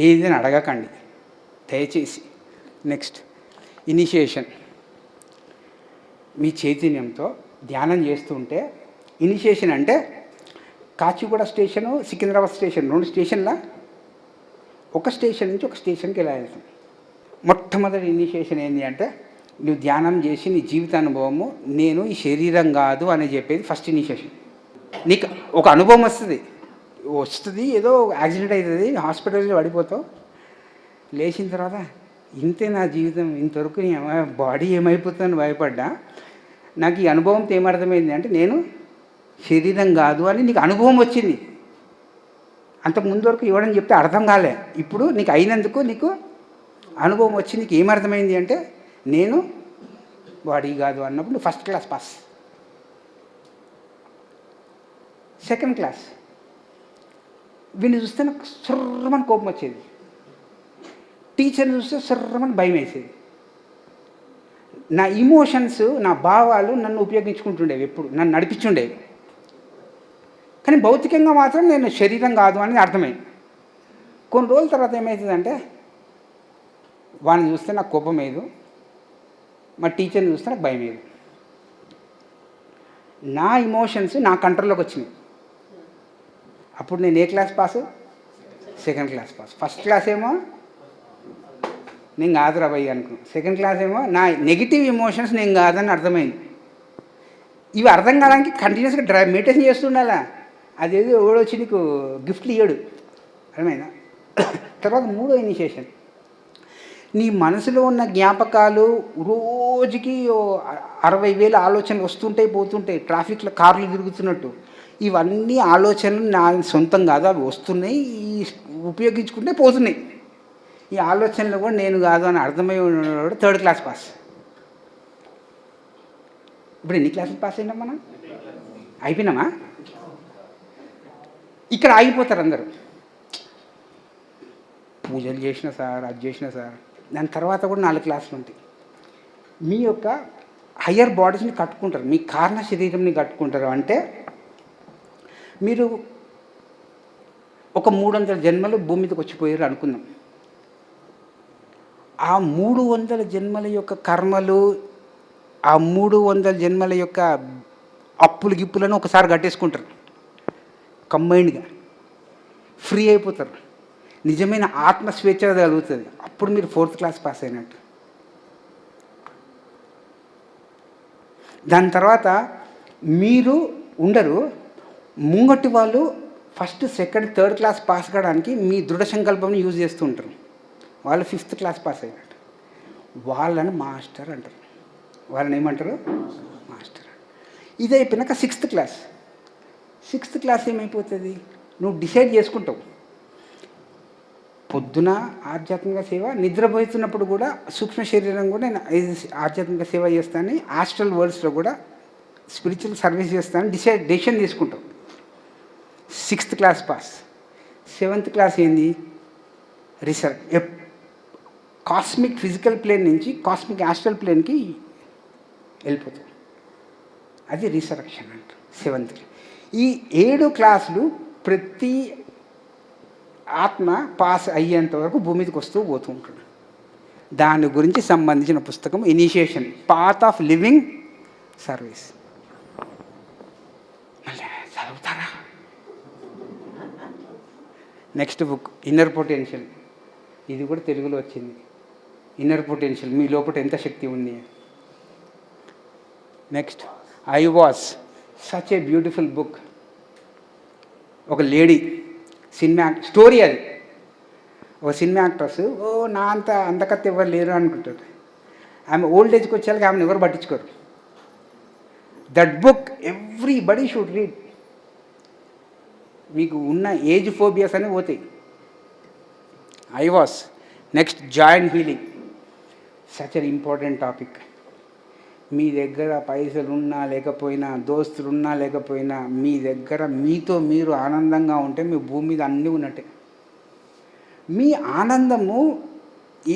ఏదని అడగకండి దయచేసి. Next, initiation. మీ చైతన్యంతో ధ్యానం చేస్తుంటే ఇనిషియేషన్ అంటే కాచిగూడ స్టేషను, సికింద్రాబాద్ స్టేషన్ 2 స్టేషన్ల ఒక స్టేషన్ నుంచి ఒక స్టేషన్కి ఎలా వెళ్తాం. మొట్టమొదటి ఇనిషియేషన్ ఏంటి అంటే నువ్వు ధ్యానం చేసి నీ జీవితానుభవము నేను ఈ శరీరం కాదు అని చెప్పేది ఫస్ట్ ఇనిషియేషన్. నీకు ఒక అనుభవం వస్తుంది, ఏదో యాక్సిడెంట్ అవుతుంది, హాస్పిటల్లో పడిపోతావు, లేచిన తర్వాత ఇంతే నా జీవితం, ఇంతవరకు బాడీ ఏమైపోతుందని భయపడ్డా, నాకు ఈ అనుభవంతో ఏమర్థమైంది అంటే నేను శరీరం కాదు అని నీకు అనుభవం వచ్చింది. అంతకు ముందు వరకు ఇవ్వడం చెప్తే అర్థం కాలే, ఇప్పుడు నీకు అయినందుకు నీకు అనుభవం వచ్చి నీకు ఏమర్థమైంది అంటే నేను బాడీ కాదు అన్నప్పుడు నువ్వు first class pass. Second class, వీడిని చూస్తే నాకు సర్రమని కోపం వచ్చేది, టీచర్ని చూస్తే సర్రమని భయం వేసేది. నా ఇమోషన్స్, నా భావాలు నన్ను ఉపయోగించుకుంటుండేవి, ఎప్పుడు నన్ను నడిపించుండేవి. కానీ భౌతికంగా మాత్రం నేను శరీరం కాదు అనేది అర్థమైంది. కొన్ని రోజుల తర్వాత ఏమవుతుందంటే వాడిని చూస్తే నాకు కోపం వేయదు, మా టీచర్ని చూస్తే నాకు భయం వేయదు. నా ఇమోషన్స్ నా కంట్రోల్లోకి వచ్చినాయి. అప్పుడు నేను ఏ class pass? Second class pass. First class ఏమో నేను కాదురా భయ్య అనుకున్నాను, సెకండ్ క్లాస్ ఏమో నా నెగిటివ్ ఇమోషన్స్ నేను కాదని అర్థమైంది. ఇవి అర్థం కావడానికి కంటిన్యూస్గా మెడిటేషన్ చేస్తుండాలా. అదేదో ఎవడో వచ్చి నీకు గిఫ్ట్లు ఇయ్యడు, అర్థమైందా? తర్వాత 3వ ఇనిషియేషన్, నీ మనసులో ఉన్న జ్ఞాపకాలు రోజుకి 60,000 ఆలోచనలు వస్తుంటాయి పోతుంటాయి, ట్రాఫిక్లో కార్లు తిరుగుతున్నట్టు. ఇవన్నీ ఆలోచనలు నా సొంతం కాదు, అవి వస్తున్నాయి, ఉపయోగించుకుంటే పోతున్నాయి. ఈ ఆలోచనలు కూడా నేను కాదు అని అర్థమై ఉన్నాడు 3rd క్లాస్ పాస్. ఇప్పుడు ఎన్ని క్లాసులు పాస్ అయినాం మనం? అయిపోయినామా? ఇక్కడ ఆగిపోతారు అందరూ. పూజలు చేసిన సార్, అది చేసిన సార్, దాని తర్వాత కూడా 4 క్లాసులు ఉంటాయి. మీ యొక్క హయ్యర్ బాడీస్ని కట్టుకుంటారు, మీ కారణ శరీరంని కట్టుకుంటారు. అంటే మీరు ఒక 300 జన్మలు భూమి మీదకి వచ్చిపోయారు అనుకుందాం. ఆ 300 జన్మల యొక్క కర్మలు, ఆ 300 జన్మల యొక్క అప్పులు గిప్పులను ఒకసారి కట్టేసుకుంటారు, కంబైన్డ్గా ఫ్రీ అయిపోతారు. నిజమైన ఆత్మస్వేచ్ఛ కలుగుతుంది. అప్పుడు మీరు 4th క్లాస్ పాస్ అయినట్టు. దాని తర్వాత మీరు ఉండరు, ముంగటి వాళ్ళు first, second, 3rd class pass కావడానికి మీ దృఢ సంకల్పంని యూజ్ చేస్తూ ఉంటారు. వాళ్ళు 5th క్లాస్ పాస్ అయినట్టు. వాళ్ళని మాస్టర్ అంటారు. వాళ్ళని ఏమంటారు? మాస్టర్. ఇది అయిపోయినాక 6th క్లాస్. 6th క్లాస్ ఏమైపోతుంది? నువ్వు డిసైడ్ చేసుకుంటావు, పొద్దున ఆధ్యాత్మిక సేవ, నిద్రపోతున్నప్పుడు కూడా సూక్ష్మ శరీరం కూడా నేను ఆధ్యాత్మిక సేవ చేస్తానని, హాస్టల్ వరల్డ్స్లో కూడా స్పిరిచువల్ సర్వీస్ చేస్తానని డెసిషన్ తీసుకుంటావు. 6th class pass. 7th class ఏంది? రీసెర్చ్. కాస్మిక్ ఫిజికల్ ప్లేన్ నుంచి కాస్మిక్ ఆస్ట్రల్ ప్లేన్కి వెళ్ళిపోతాం. అది రీసరక్షన్ అంటారు 7th. ఈ 7 క్లాసులు ప్రతి ఆత్మ పాస్ అయ్యేంత వరకు భూమి మీదకి వస్తూ పోతూ ఉంటాడు. దాని గురించి సంబంధించిన పుస్తకం initiation, path of living service. మళ్ళీ చదువుతారా? Next book inner potential. ఇది కూడా తెలుగులో వచ్చింది. ఇన్నర్ పొటెన్షియల్, మీ లోపల ఎంత శక్తి ఉంది. Next I was, such a beautiful book. ఒక లేడీ సినిమా స్టోరీ, అది ఒక సినిమా యాక్ట్రస్, నా అంతకత్త ఎవరు లేరు అనుకుంటారు. ఆమె ఓల్డ్ ఏజ్కి వచ్చేళ్ళకి ఆమెను ఎవరు పట్టించుకోరు. That book everybody should read. మీకు ఉన్న ఏజ్ ఫోబియాస్ అనేవి పోతాయి. I was. Next joint healing, such an important topic. మీ దగ్గర పైసలు ఉన్నా లేకపోయినా, దోస్తులు ఉన్నా లేకపోయినా, మీ దగ్గర మీతో మీరు ఆనందంగా ఉంటే మీ భూమి మీద అన్నీ ఉన్నట్టే. మీ ఆనందము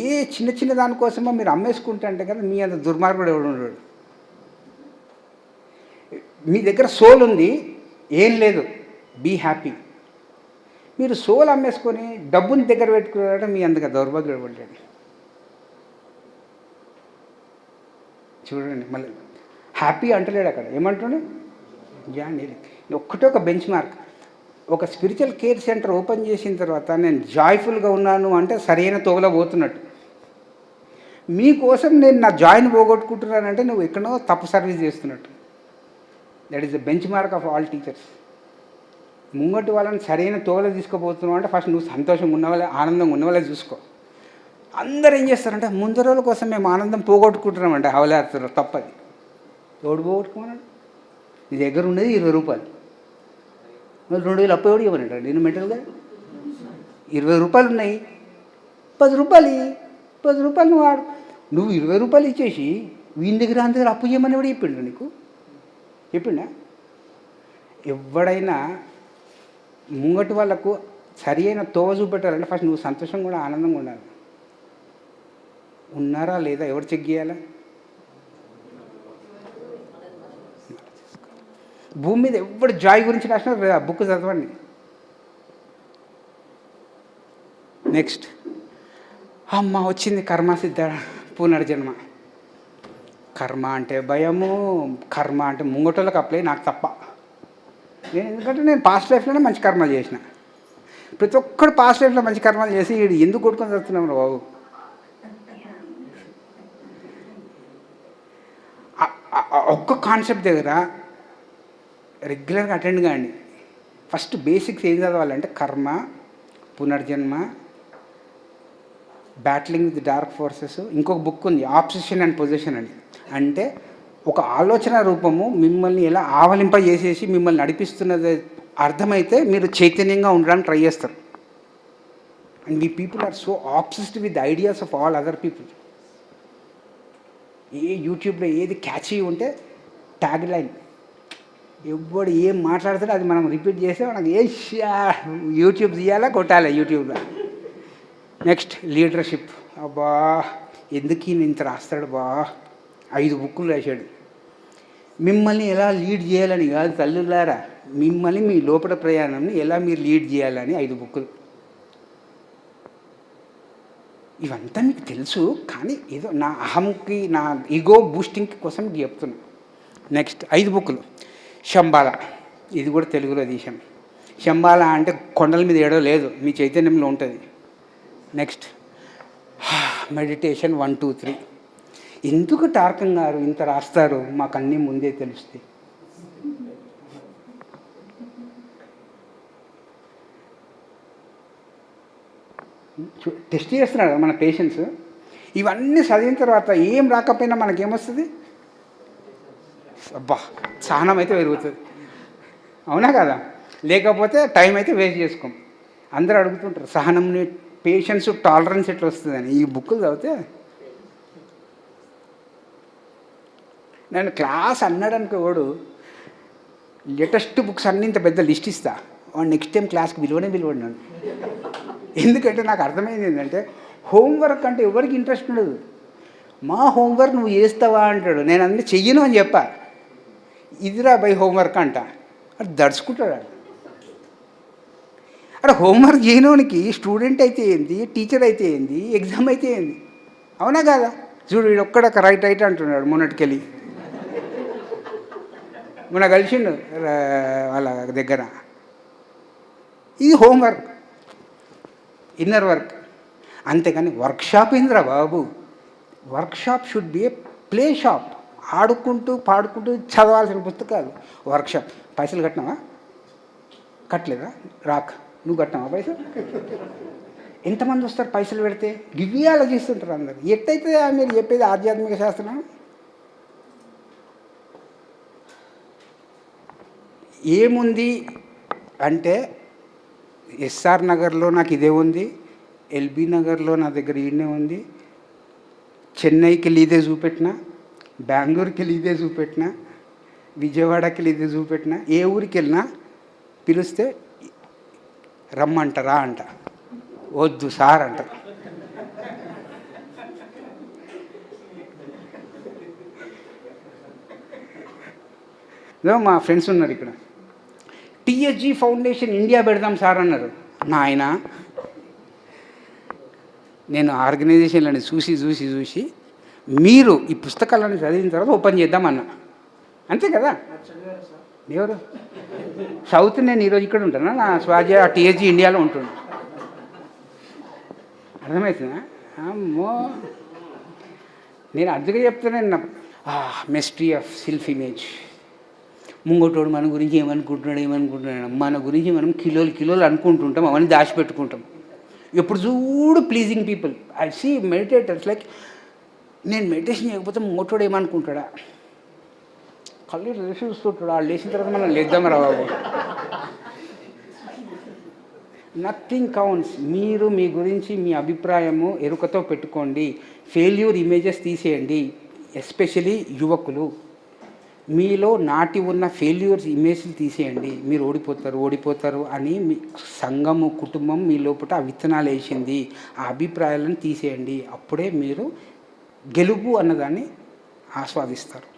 ఏ చిన్న చిన్న దానికోసమో మీరు అమ్మేసుకుంటే అంటే కదా మీ అంత దుర్మార్గుడు ఎవడు ఉన్నాడు. మీ దగ్గర సోల్ ఉంది, ఏం లేదు, బీ హ్యాపీ. మీరు సోల్ అమ్మేసుకొని డబ్బుని దగ్గర పెట్టుకోవడం మీ అందుకు దౌర్భాగ్యం పడ్డాడు. చూడండి మళ్ళీ హ్యాపీ అంటలేడు అక్కడ, ఏమంటుండే జాన్ ఒక్కటే ఒక బెంచ్ మార్క్. ఒక స్పిరిచువల్ కేర్ సెంటర్ ఓపెన్ చేసిన తర్వాత నేను జాయ్ఫుల్గా ఉన్నాను అంటే సరైన తోవలో పోతున్నట్టు. మీకోసం నేను నా జాయిన్ పోగొట్టుకుంటున్నానంటే నువ్వు ఎక్కడో తప్పు సర్వీస్ చేస్తున్నట్టు. That is the benchmark of all teachers. ముంగటి వాళ్ళని సరైన తోవలో తీసుకుపోతున్నావు అంటే ఫస్ట్ నువ్వు సంతోషంగా ఉన్నవాళ్ళే, ఆనందంగా ఉన్నవాళ్ళే చూసుకో. అందరూ ఏం చేస్తారంటే ముందు రోజుల కోసం మేము ఆనందం పోగొట్టుకుంటున్నామంటే అవలేస్తారు, తప్పది. ఎవడు పోగొట్టుకున్నాడు? నీ దగ్గర ఉన్నది 20 రూపాయలు, మరి 2000 అప్పు ఎవడు ఇవ్వనంటాడు నేను మెంటల్గా. 20 రూపాయలు ఉన్నాయి, 10 రూపాయలు 10 రూపాయలు నువ్వు వాడు. నువ్వు 20 రూపాయలు ఇచ్చేసి వీని దగ్గర అంత దగ్గర అప్పు చేయమని ఎవడు చెప్పిండు నీకు? చెప్పిండా? ఎవడైనా ముంగటి వాళ్ళకు సరి అయిన తోవ చూపెట్టాలంటే ఫస్ట్ నువ్వు సంతోషంగా కూడా ఆనందంగా ఉండాలి. ఉన్నారా లేదా ఎవరు చెక్ చేయాలా? భూమి మీద ఎవడు జాయ్ గురించి రాసినా బుక్ చదవండి. నెక్స్ట్, అమ్మ వచ్చింది కర్మ సిద్ధ పునర్జన్మ. కర్మ అంటే భయము, కర్మ అంటే ముంగటోళ్ళకి అప్లై, నాకు తప్ప. ఎందుకంటే నేను పాస్ట్ లైఫ్లోనే మంచి కర్మలు చేసిన. ప్రతి ఒక్కడు పాస్ట్ లైఫ్లో మంచి కర్మలు చేసి వీడు ఎందుకు కొట్టుకొని వస్తున్నాం బాబు? ఒక్క కాన్సెప్ట్ దగ్గర రెగ్యులర్గా అటెండ్ కాండి. ఫస్ట్ బేసిక్స్ ఏం చదవాలంటే కర్మ, పునర్జన్మ, బ్యాట్లింగ్ విత్ డార్క్ ఫోర్సెస్. ఇంకొక బుక్ ఉంది ఆబ్సెషన్ అండ్ పొజిషన్ అని. అంటే ఒక ఆలోచన రూపము మిమ్మల్ని ఎలా ఆవలింప చేసేసి మిమ్మల్ని నడిపిస్తున్నది అర్థమైతే మీరు చైతన్యంగా ఉండడానికి ట్రై చేస్తారు. And we people are so obsessed with the ideas of all other people. ఏ యూట్యూబ్లో ఏది క్యాచీ ఉంటే ట్యాగ్ లైన్, ఎవడు ఏం మాట్లాడుతాడో అది మనం రిపీట్ చేస్తే మనకు యూట్యూబ్ తీయాలా కొట్టాలి యూట్యూబ్లో. Next leadership. అబ్బా ఎందుకు ఈయన ఇంత రాస్తాడు బా, 5 బుక్కులు రాశాడు. మిమ్మల్ని ఎలా లీడ్ చేయాలని కాదు తల్లులారా, మిమ్మల్ని మీ లోపల ప్రయాణంని ఎలా మీరు లీడ్ చేయాలని 5 బుక్కులు. ఇవంతా మీకు తెలుసు, కానీ ఏదో నా అహంకి నా ఈగో బూస్టింగ్ కోసం చెప్తున్నా. నెక్స్ట్ 5 బుక్కులు. శంబాల, ఇది కూడా తెలుగులో తీసాం. శంబాల అంటే కొండల మీద ఏడో లేదు, మీ చైతన్యంలో ఉంటుంది. Next meditation 1, 2, 3. ఎందుకు టార్కం గారు ఇంత రాస్తారు? మాకు అన్నీ ముందే తెలుస్తాయి. టెస్ట్ చేస్తున్నాడు మన పేషెంట్స్. ఇవన్నీ చదివిన తర్వాత ఏం రాకపోయినా మనకేమొస్తుంది? అబ్బా సహనం అయితే పెరుగుతుంది, అవునా కదా? లేకపోతే టైం అయితే వేస్ట్ చేసుకోం. అందరూ అడుగుతుంటారు సహనంని, పేషెన్స్, టాలరెన్స్ ఎట్లా వస్తుందని. ఈ బుక్కులు చదివితే నేను క్లాస్ అన్నాడనుకో వాడు లేటెస్ట్ బుక్స్ అన్నీ ఇంత పెద్ద లిస్ట్ ఇస్తా, వాడు నెక్స్ట్ టైం క్లాస్కి పిలవడు నన్ను. ఎందుకంటే నాకు అర్థమైంది ఏంటంటే హోంవర్క్ అంటే ఎవరికి ఇంట్రెస్ట్ ఉండదు. మా హోంవర్క్ నువ్వు చేస్తావా అంటాడు, నేను అన్నీ చెయ్యను అని చెప్పా. ఇదిరా బై హోంవర్క్ అంట, అది దడుచుకుంటాడు. అక్కడ హోంవర్క్ చేయనోనికి స్టూడెంట్ అయితే ఏంది, టీచర్ అయితే ఏంది, ఎగ్జామ్ అయితే ఏంది, అవునా కాదా? చూడు వీడు ఒక్కడొక్క రైట్ అంటున్నాడు. మొన్నటికెళ్ళి మొన్న కలిసిండు వాళ్ళ దగ్గర. ఇది హోంవర్క్, ఇన్నర్ వర్క్. అంతేకాని వర్క్షాప్ ఏందిరా బాబు? Workshop should be a play shop. ఆడుకుంటూ పాడుకుంటూ చదవాల్సిన పుస్తకాలు వర్క్షాప్. పైసలు కట్టినావా? కట్టలేదా? రాక్ నువ్వు కట్టినావా పైసలు? ఎంతమంది వస్తారు పైసలు పెడితే? గివ్వి ఆలోచిస్తుంటారు అందరు. ఎట్టయితే మీరు చెప్పేది ఆధ్యాత్మిక శాస్త్రం. ఏముంది అంటే ఎస్ఆర్ నగర్లో నాకు ఇదే ఉంది, ఎల్బీ నగర్లో నా దగ్గర ఈయనే ఉంది, చెన్నైకి వెళ్ళి ఇదే చూపెట్టిన, బెంగళూరుకి వెళ్ళి ఇదే చూపెట్టిన, విజయవాడకి వెళ్ళి ఇదే చూపెట్టిన. ఏ ఊరికి వెళ్ళినా పిలిస్తే రమ్మంటారా అంట, వద్దు సార్ అంటారు. మా ఫ్రెండ్స్ ఉన్నారు ఇక్కడ, టీఎస్జీ ఫౌండేషన్ ఇండియా పెడదాం సార్ అన్నారు. నాయన నేను ఆర్గనైజేషన్లను చూసి మీరు ఈ పుస్తకాలను చదివిన తర్వాత ఓపెన్ చేద్దామన్నా, అంతే కదా. ఎవరు సౌత్? నేను ఈరోజు ఇక్కడ ఉంటానా? నా స్వాజ టీహెచ్జీ ఇండియాలో ఉంటున్నా. అర్థమవుతుందా? అమ్మో, నేను అర్థంగా చెప్తాను. Mystery of self image. ముంగోటోడు మన గురించి ఏమనుకుంటున్నాడు, మన గురించి మనం కిలోలు అనుకుంటుంటాం, అవన్నీ దాచిపెట్టుకుంటాం. ఎప్పుడు చూడు pleasing people. I see meditators like, నేను మెడిటేషన్ చేయకపోతే ముంగోటోడు ఏమనుకుంటాడా, కళ్ళు లేచి చూస్తుంటాడు. వాళ్ళు లేచిన తర్వాత మనం లేద్దాం రా బాబు. Nothing counts. మీరు మీ గురించి మీ అభిప్రాయము ఎరుకతో పెట్టుకోండి. ఫెయిల్యూర్ ఇమేజెస్ తీసేయండి. ఎస్పెషలీ యువకులు, మీలో నాటి ఉన్న ఫెయిల్యూర్స్ ఇమేజ్లు తీసేయండి. మీరు ఓడిపోతారు అని మీ సంఘము, కుటుంబం మీ లోపల ఆ విత్తనాలు వేసింది. ఆ అభిప్రాయాలను తీసేయండి. అప్పుడే మీరు గెలుపు అన్నదాన్ని ఆస్వాదిస్తారు.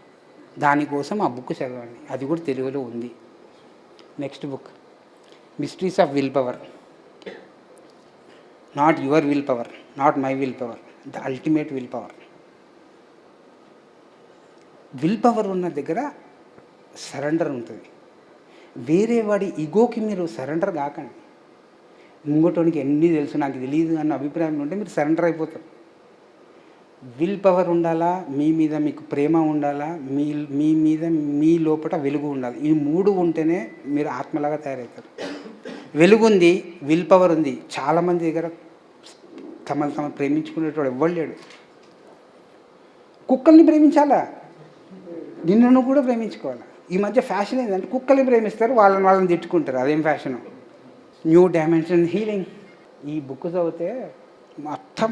దానికోసం ఆ బుక్ చదవండి. అది కూడా తెలుగులో ఉంది. Next book, mysteries of will power. Not your will power, not my will power, the ultimate will power. Will power ఉన్న దగ్గర సరెండర్ ఉంటుంది. వేరే వాడి ఈగోకి మీరు సరెండర్ కాకండి. ఇంకోటానికి ఎన్ని తెలుసు నాకు తెలియదు అన్న అభిప్రాయం ఉంటే మీరు సరెండర్ అయిపోతారు. విల్ పవర్ ఉండాలా, మీ మీద మీకు ప్రేమ ఉండాలా, మీ మీద మీ లోపల వెలుగు ఉండాలి. ఈ మూడు ఉంటేనే మీరు ఆత్మలాగా తయారవుతారు. వెలుగు ఉంది, విల్ పవర్ ఉంది. చాలామంది దగ్గర తమ ప్రేమించుకునేటోడు ఎవ్వడు లేడు. కుక్కల్ని ప్రేమించాలా, నిన్ను కూడా ప్రేమించుకోవాలి. ఈ మధ్య ఫ్యాషన్ ఏంటంటే కుక్కల్ని ప్రేమిస్తారు, వాళ్ళని తిట్టుకుంటారు. అదేం ఫ్యాషను? New dimension healing. ఈ బుక్ చదివితే మొత్తం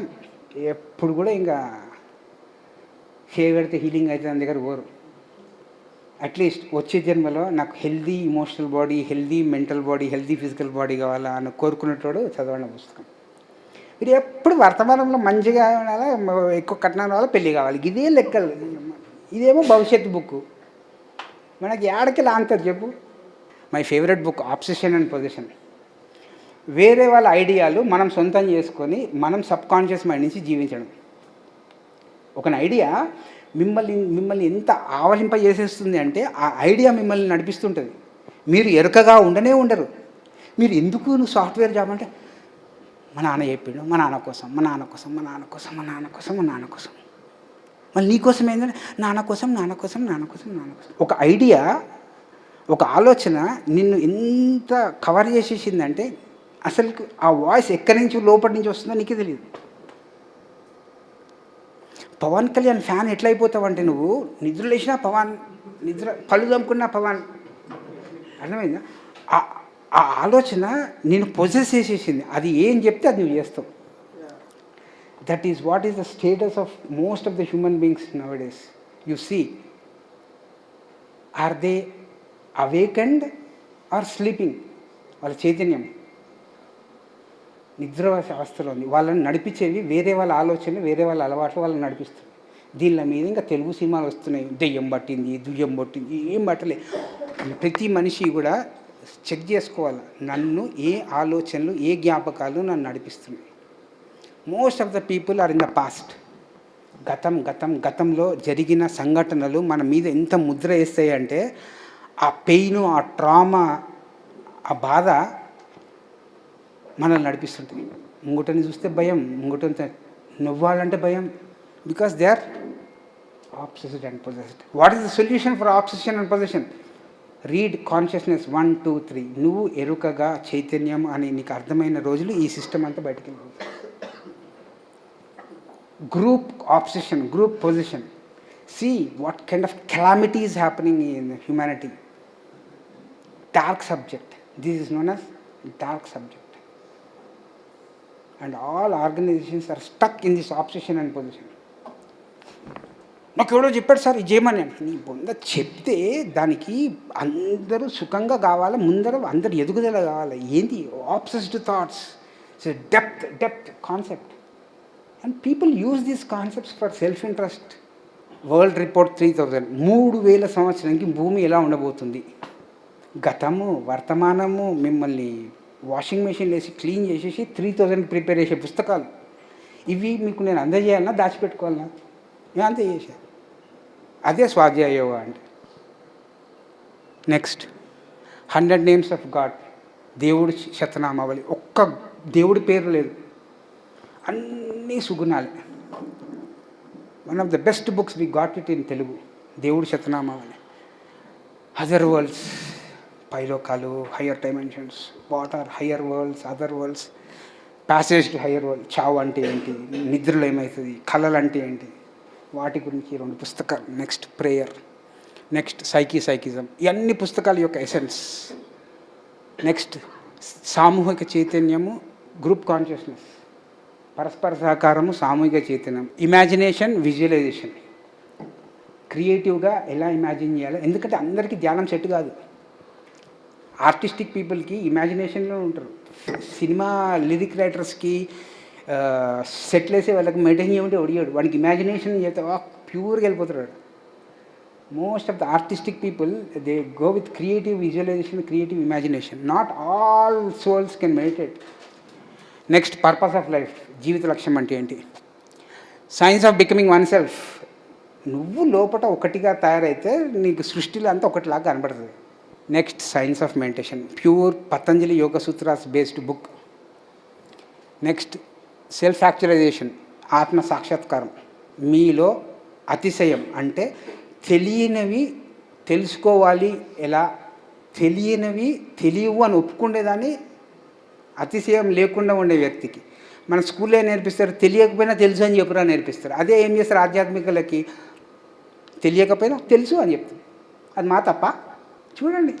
ఎప్పుడు కూడా ఇంకా చేయబడితే హీలింగ్ అయితే దాని దగ్గర పోరు. అట్లీస్ట్ వచ్చే జన్మలో నాకు healthy emotional body, healthy mental body, healthy physical body కావాలా అని కోరుకునేటోడు చదవండి పుస్తకం. మీరు ఎప్పుడు వర్తమానంలో మంచిగా ఉండాలా, ఎక్కువ కట్నం వల్ల పెళ్ళి కావాలి, ఇదే లెక్కలు. ఇదేమో భవిష్యత్తు బుక్. మనకి ఏడకి లాంతరు చెప్పు. My favourite book obsession and position. వేరే వాళ్ళ ఐడియాలు మనం సొంతం చేసుకొని మనం సబ్కాన్షియస్ మైండ్ నుంచి జీవించడం. ఒక ఐడియా మిమ్మల్ని ఎంత ఆవలింప చేసేస్తుంది అంటే ఆ ఐడియా మిమ్మల్ని నడిపిస్తుంటుంది. మీరు ఎరుకగా ఉండరు. మీరు ఎందుకు నువ్వు సాఫ్ట్వేర్ జాబ్ అంటే మా నాన్న చెప్పిండు, మా నాన్న కోసం. మళ్ళీ నీకోసం ఏంటంటే నాన్న కోసం. ఒక ఐడియా, ఒక ఆలోచన నిన్ను ఎంత కవర్ చేసేసిందంటే అసలు ఆ వాయిస్ ఎక్కడి నుంచి లోపటి నుంచి వస్తుందో నీకే తెలియదు. పవన్ కళ్యాణ్ ఫ్యాన్ ఎట్లయిపోతావంటే నువ్వు నిద్ర లేచినా పవన్, నిద్ర పళ్ళు దమ్ముకున్నా పవన్. అర్థమైందా? ఆ ఆలోచన నేను పొజెస్ చేసేసింది. అది ఏం చెప్తే అది నువ్వు చేస్తావు. That is what is the status of most of the human beings nowadays. You see, are they awakened or sleeping? వాళ్ళ చైతన్యం నిద్ర అవస్థలో ఉంది. వాళ్ళని నడిపించేవి వేరే వాళ్ళ ఆలోచనలు, వేరే వాళ్ళ అలవాట్లు వాళ్ళని నడిపిస్తుంది. దీనిల మీద ఇంకా తెలుగు సినిమాలు వస్తున్నాయి. దెయ్యం పట్టింది, దుయ్యం పట్టింది, ఏం పట్టలే. ప్రతి మనిషి కూడా చెక్ చేసుకోవాలి, నన్ను ఏ ఆలోచనలు, ఏ జ్ఞాపకాలు నన్ను నడిపిస్తున్నాయి. Most of the people are in the past. గతంలో జరిగిన సంఘటనలు మన మీద ఎంత ముద్ర వేస్తాయి అంటే ఆ పెయిన్, ఆ ట్రామా, ఆ బాధ మనల్ని నడిపిస్తుంటుంది. ముంగటని చూస్తే భయం, ముంగటని నవ్వాలంటే భయం. Because they are obsessed and possessed. What is the solution for obsession and possession? Read consciousness 1, 2, 3. నువ్వు ఎరుకగా చైతన్యం అని నీకు అర్థమైన రోజులు ఈ సిస్టమ్ అంతా బయటకు వెళ్ళింది. Group obsession, group position. See what kind of calamity is happening in humanity. Dark subject. This is known as dark subject. And all organizations are stuck in this obsession and position. నాకు ఎవడో చెప్పాడు sir ఇది చేయమని. నీ బొంద చెప్తే దానికి అందరూ సుఖంగా కావాలి, ముందర అందరు ఎదుగుదల కావాలి. ఏంటి obsessed thoughts, depth concept. And people use these concepts for self interest. World report 3000, 3000 సంవత్సరానికి భూమి ఎలా ఉండబోతుంది, గతము వర్తమానము మిమ్మల్ని వాషింగ్ మెషిన్ వేసి క్లీన్ చేసేసి 3000 ప్రిపేర్ చేసే పుస్తకాలు. ఇవి మీకు నేను అందజేయాలన్నా దాచిపెట్టుకోవాలన్నా నేను అంతే చేశాను. అదే స్వాధ్యాయ యోగా అంటే. నెక్స్ట్ 100 నేమ్స్ ఆఫ్ గాడ్, దేవుడి శతనామావళి. ఒక్క దేవుడి పేరు లేదు, అన్నీ సుగుణాలే. One of the best books we got it in Telugu, దేవుడి శతనామావళి. అదర్ వరల్డ్స్, పైలోకాలు, higher dimensions, what are higher worlds, other worlds, passage to higher world, చావు అంటే ఏంటి, నిద్రలో ఏమవుతుంది, కళలు అంటే ఏంటి, వాటి గురించి 2 పుస్తకాలు. నెక్స్ట్ ప్రేయర్, నెక్స్ట్ సైకిజం, ఇవన్నీ పుస్తకాల యొక్క ఎసెన్స్. నెక్స్ట్ సామూహిక చైతన్యము, గ్రూప్ కాన్షియస్నెస్, పరస్పర సహకారము, సామూహిక చైతన్యం, ఇమాజినేషన్, విజువలైజేషన్. క్రియేటివ్గా ఎలా ఇమాజిన్ చేయాలి, ఎందుకంటే అందరికీ ధ్యానం సెట్ కాదు. ఆర్టిస్టిక్ పీపుల్కి ఇమాజినేషన్లో ఉంటారు. సినిమా లిరిక్ రైటర్స్కి సెట్లు వేసే వాళ్ళకి మెయింటైన్ చేయమంటే ఒడియాడు, వాడికి ఇమాజినేషన్ చేస్తే ప్యూర్గా వెళ్ళిపోతాడు. Most of the artistic people they go with creative visualisation, creative imagination. Not all souls can meditate. Next purpose of life, జీవిత లక్ష్యం అంటే ఏంటి. Science of becoming one self, నువ్వు లోపల ఒకటిగా తయారైతే నీకు సృష్టిలో అంతా ఒకటిలాగా కనబడుతుంది. Next science of meditation, pure Patanjali yoga sutras based book. Next self actualisation, ఆత్మ సాక్షాత్కారం. మీలో అతిశయం అంటే తెలియనివి తెలుసుకోవాలి, ఎలా తెలియనివి తెలియవు అని ఒప్పుకునేదాన్ని అతిశయం లేకుండా ఉండే వ్యక్తికి. మన స్కూల్లో నేర్పిస్తారు, తెలియకపోయినా తెలుసు అని చెప్పురా నేర్పిస్తారు. అదే ఏం చేస్తారు ఆధ్యాత్మికలకి, తెలియకపోయినా తెలుసు అని చెప్తారు. అది మా తప్ప. చూడండి,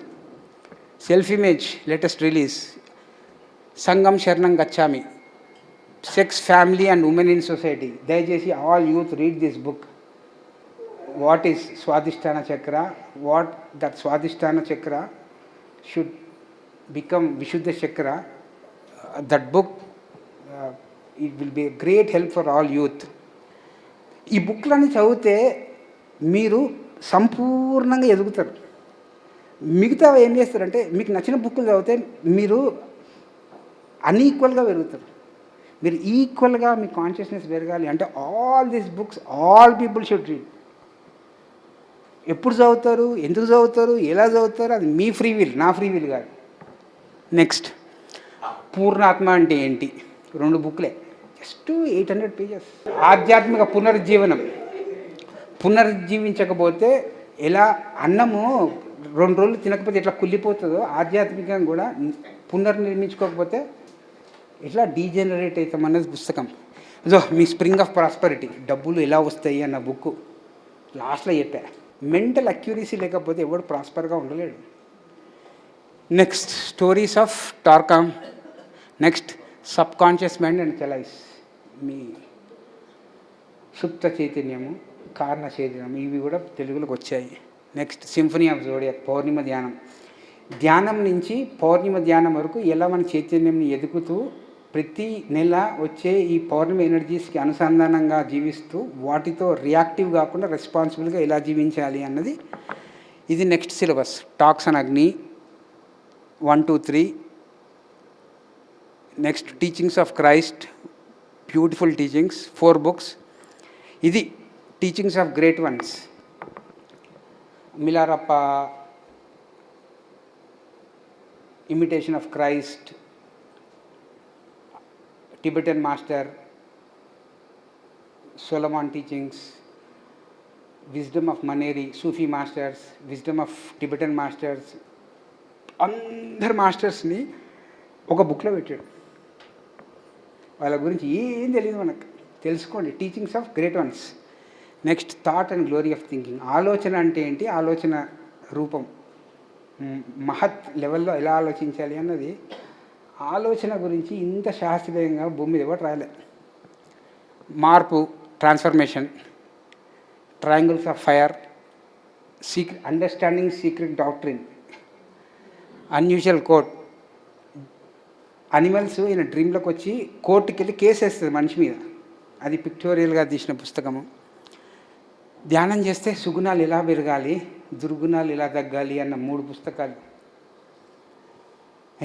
self image latest release, Sangham Sharanam Gacchami, sex, family and women in society. దయచేసి all youth read this book. What is Swadhisthana chakra, what that స్వాధిష్టాన చక్ర షుడ్ బికమ్ విశుద్ధ చక్ర. That book it will be great help for all youth. ఈ బుక్లన్నీ చదివితే మీరు సంపూర్ణంగా ఎదుగుతారు. మిగతా ఏం చేస్తారంటే, మీకు నచ్చిన బుక్కులు చదివితే మీరు అన్ఈక్వల్గా పెరుగుతారు. మీరు ఈక్వల్గా మీ కాన్షియస్నెస్ పెరగాలి అంటే all these books all people should read. ఎప్పుడు చదువుతారు, ఎందుకు చదువుతారు, ఎలా చదువుతారు, అది మీ ఫ్రీ విల్, నా ఫ్రీ విల్ కాదు. నెక్స్ట్ పూర్ణాత్మ అంటే ఏంటి, 2 బుక్లే, జస్ట్ 800 పేజెస్. ఆధ్యాత్మిక పునరుజ్జీవనం, పునరుజ్జీవించకపోతే ఎలా అన్నము 2 రోజులు తినకపోతే ఎట్లా కుళ్ళిపోతుందో, ఆధ్యాత్మికంగా కూడా పునర్నిర్మించుకోకపోతే ఎట్లా డీజనరేట్ అవుతామన్నది పుస్తకం. ఇదో మీ స్ప్రింగ్ ఆఫ్ ప్రాస్పరిటీ, డబ్బులు ఎలా వస్తాయి అన్న బుక్ లాస్ట్లో చెప్పా. మెంటల్ అక్యూరసీ లేకపోతే ఎవడు ప్రాస్పర్గా ఉండలేడు. Next stories of Tarkam. Next subconscious mind and chalice, మీ సుప్త చైతన్యము, కారణ చైతన్యం, ఇవి కూడా తెలుగులోకి వచ్చాయి. నెక్స్ట్ సింఫనీ ఆఫ్ జోడియాక్, పౌర్ణిమ ధ్యానం. ధ్యానం నుంచి పౌర్ణిమ ధ్యానం వరకు ఎలా మన చైతన్యంని ఎదుగుతూ ప్రతి నెల వచ్చే ఈ పౌర్ణమి ఎనర్జీస్కి అనుసంధానంగా జీవిస్తూ వాటితో రియాక్టివ్ కాకుండా రెస్పాన్సిబుల్గా ఎలా జీవించాలి అన్నది ఇది నెక్స్ట్ సిలబస్. టాక్స్ ఆన్ అగ్ని 1, 2, 3. Next teachings of Christ, beautiful teachings, 4 books. ఇది teachings of great ones, Milarepa, imitation of Christ, Tibetan master, Solomon teachings, wisdom of Maneri, Sufi masters, wisdom of Tibetan masters. అందరు మాస్టర్స్ని ఒక బుక్లో పెట్టాడు. వాళ్ళ గురించి ఏం తెలియదు మనకు, తెలుసుకోండి. Teachings of great once. Next thought and glory of thinking. ఆలోచన అంటే ఏంటి, ఆలోచన రూపం, మహత్ లెవెల్లో ఎలా ఆలోచించాలి అన్నది. ఆలోచన గురించి ఇంత శాస్త్రీయంగా భూమి మీద ఎవరు రాయలే. మార్పు, transformation, triangles of fire, understanding secret doctrine, unusual court. Animals ఈయన డ్రీమ్లోకి వచ్చి కోర్టుకి వెళ్ళి కేసు వేస్తుంది మనిషి మీద, అది పిక్టోరియల్గా తీసిన పుస్తకము. ధ్యానం చేస్తే సుగుణాలు ఎలా పెరగాలి, దుర్గుణాలు ఎలా తగ్గాలి అన్న 3 పుస్తకాలు.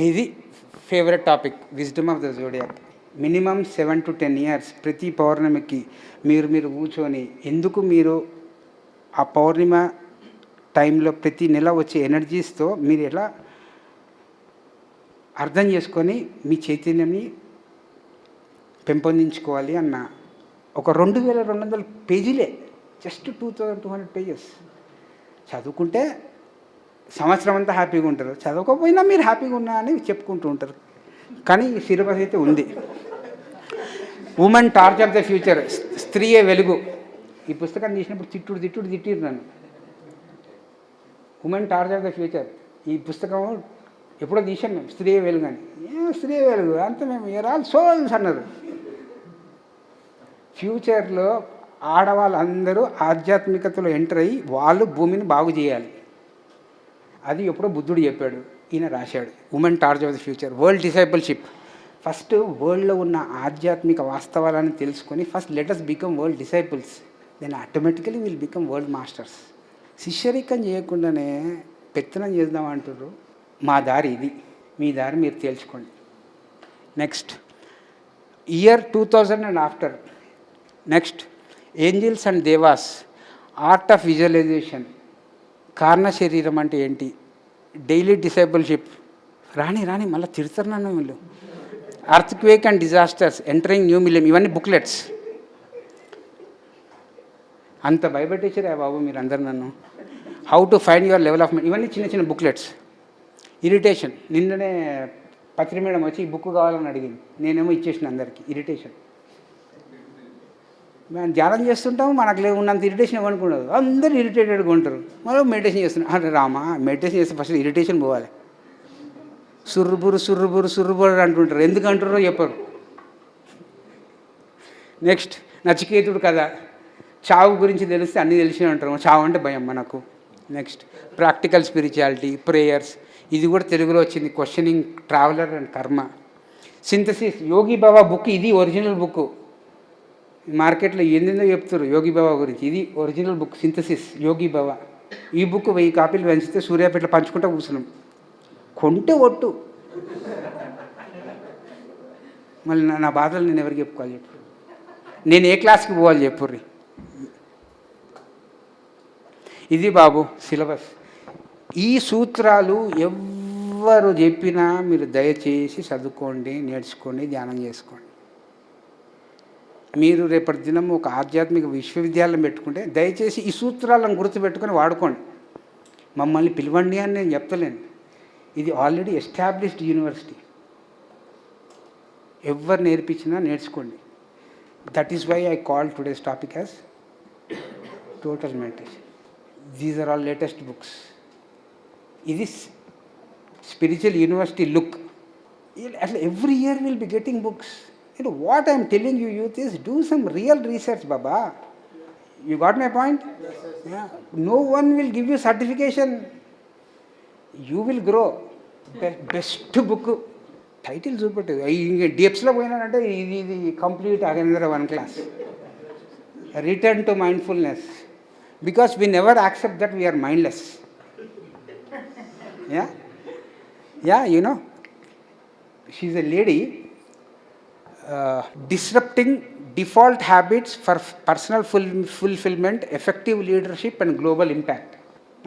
ఇది favourite topic, wisdom of the zodiac. Minimum 7 to 10 years ప్రతి పౌర్ణమికి మీరు కూర్చొని ఎందుకు మీరు ఆ పౌర్ణిమ టైంలో ప్రతి నెల వచ్చే ఎనర్జీస్తో మీరు ఎలా అర్థం చేసుకొని మీ చైతన్యాన్ని పెంపొందించుకోవాలి అన్న ఒక 2200 పేజీలే, జస్ట్ 2200 పేజెస్ చదువుకుంటే సంవత్సరం అంతా హ్యాపీగా ఉంటారు, చదవకపోయినా మీరు హ్యాపీగా ఉన్నా అని చెప్పుకుంటూ ఉంటారు. కానీ ఈ సిలబస్ అయితే ఉంది. Women torch of the future, స్త్రీయే వెలుగు. ఈ పుస్తకాన్ని తీసినప్పుడు తిట్టిరు నన్ను. Women torch of the future ఈ పుస్తకం ఎప్పుడో తీసాం మేము, స్త్రీయే వెలుగు అని. స్త్రీ వెలుగు అంత మేము ఆల్ సోల్స్ అన్నారు. ఫ్యూచర్లో ఆడవాళ్ళందరూ ఆధ్యాత్మికతలో ఎంటర్ అయ్యి వాళ్ళు భూమిని బాగు చేయాలి. అది ఎప్పుడో బుద్ధుడు చెప్పాడు, ఈయన రాశాడు. Women torch of the future, world discipleship. First వరల్డ్లో ఉన్న ఆధ్యాత్మిక వాస్తవాలను తెలుసుకొని first let us become world disciples, then automatically will become world masters. శిష్యరికం చేయకుండానే పెత్తనం చేద్దాం అంటారు. మా దారి ఇది, మీ దారి మీరు తేల్చుకోండి. Next year 2000 and after. Next angels and devas, art of visualisation, కారణ శరీరం అంటే ఏంటి, డైలీ డిసైబుల్షిప్. రాని మళ్ళీ తిడతారు నన్ను వీళ్ళు. Earth quake and disasters, entering new మిలియం, ఇవన్నీ బుక్లెట్స్. అంత భయపెట్టేసారా బాబు మీరు అందరు నన్ను. How to find your level of mind, ఇవన్నీ చిన్న చిన్న బుక్లెట్స్. ఇరిటేషన్, నిన్ననే పత్రి మేడం వచ్చి ఈ బుక్ కావాలని అడిగింది, నేనేమో ఇచ్చేసిన అందరికీ. ఇరిటేషన్, మేము ధ్యానం చేస్తుంటాము, మనకు ఉన్నంత ఇరిటేషన్ ఇవ్వనుకుండదు, అందరూ ఇరిటేటెడ్గా ఉంటారు. మనం మెడిటేషన్ చేస్తున్నాం. అంటే రామా, మెడిటేషన్ చేస్తే ఫస్ట్ ఇరిటేషన్ పోవాలి. సుర్రుబురు అంటుంటారు, ఎందుకు అంటారో చెప్పరు. నెక్స్ట్ నచికేతుడు కథ, చావు గురించి తెలిస్తే అన్నీ తెలిసి ఉంటారు, చావు అంటే భయం మనకు. నెక్స్ట్ ప్రాక్టికల్ స్పిరిచువాలిటీ, ప్రేయర్స్, ఇది కూడా తెలుగులో వచ్చింది, క్వశ్చనింగ్ ట్రావెలర్ అండ్ కర్మ. సింథసిస్, యోగి బాబా బుక్, ఇది ఒరిజినల్ బుక్. మార్కెట్లో ఏందో చెప్తారు యోగి బాబా గురించి, ఇది ఒరిజినల్ బుక్, సింథసిస్ యోగి బాబా. ఈ బుక్ 1000 కాపీలు పెంచితే సూర్యాపేటలో పంచుకుంటూ కూర్చున్నాం. కొంటే ఒట్టు. మళ్ళీ నా బాధలు నేను ఎవరికి చెప్పుకోవాలి చెప్పు, నేను ఏ క్లాస్కి పోవాలి చెప్పుర్రి. ఇది బాబు సిలబస్. ఈ సూత్రాలు ఎవ్వరు చెప్పినా మీరు దయచేసి చదువుకోండి, నేర్చుకోండి, ధ్యానం చేసుకోండి. మీరు రేపటి దినం ఒక ఆధ్యాత్మిక విశ్వవిద్యాలయం పెట్టుకుంటే దయచేసి ఈ సూత్రాలను గుర్తుపెట్టుకొని వాడుకోండి. మమ్మల్ని పిలవండి అని నేను చెప్తలేను, ఇది ఆల్రెడీ ఎస్టాబ్లిష్డ్ యూనివర్సిటీ. ఎవరు నేర్పించినా నేర్చుకోండి. That is why I call today's topic as total meditation. These are all latest books. ఇది స్పిరిచువల్ యూనివర్సిటీ లుక్. అట్లా every year will be getting books. What I am telling you youth is do some real research, Baba. You got my point? Yes, sir. Yeah. No one will give you certification. You will grow. Best book. Title చూపెట్టు. డిఎప్స్లో పోయినానంటే ఇది complete అగందర 1 class. Return to mindfulness. Because we never accept that we are mindless. Yeah, you know. She's a lady. Disrupting default habits for personal fulfillment, effective leadership and global impact.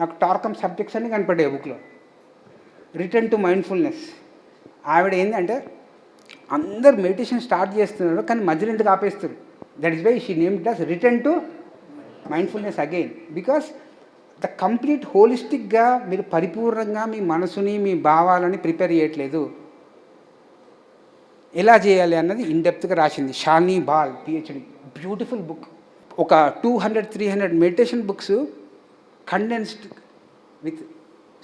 నాకు టార్కమ్ subjects అన్నీ కనపడ్డాయి బుక్లో. Return to mindfulness. ఆవిడ ఏంటంటే అందరు meditation start చేస్తున్నారు కానీ మధ్యలో ఎందుకు ఆపేస్తారు. That is why she named as return to mindfulness again. Because the complete హోలిస్టిక్గా మీరు పరిపూర్ణంగా మీ మనసుని మీ భావాలని ప్రిపేర్ చేయట్లేదు. ఎలా చేయాలి అన్నది ఇన్డెప్త్గా రాసింది Shani ball, PhD. Beautiful book. ఒక 200-300 meditation books condensed with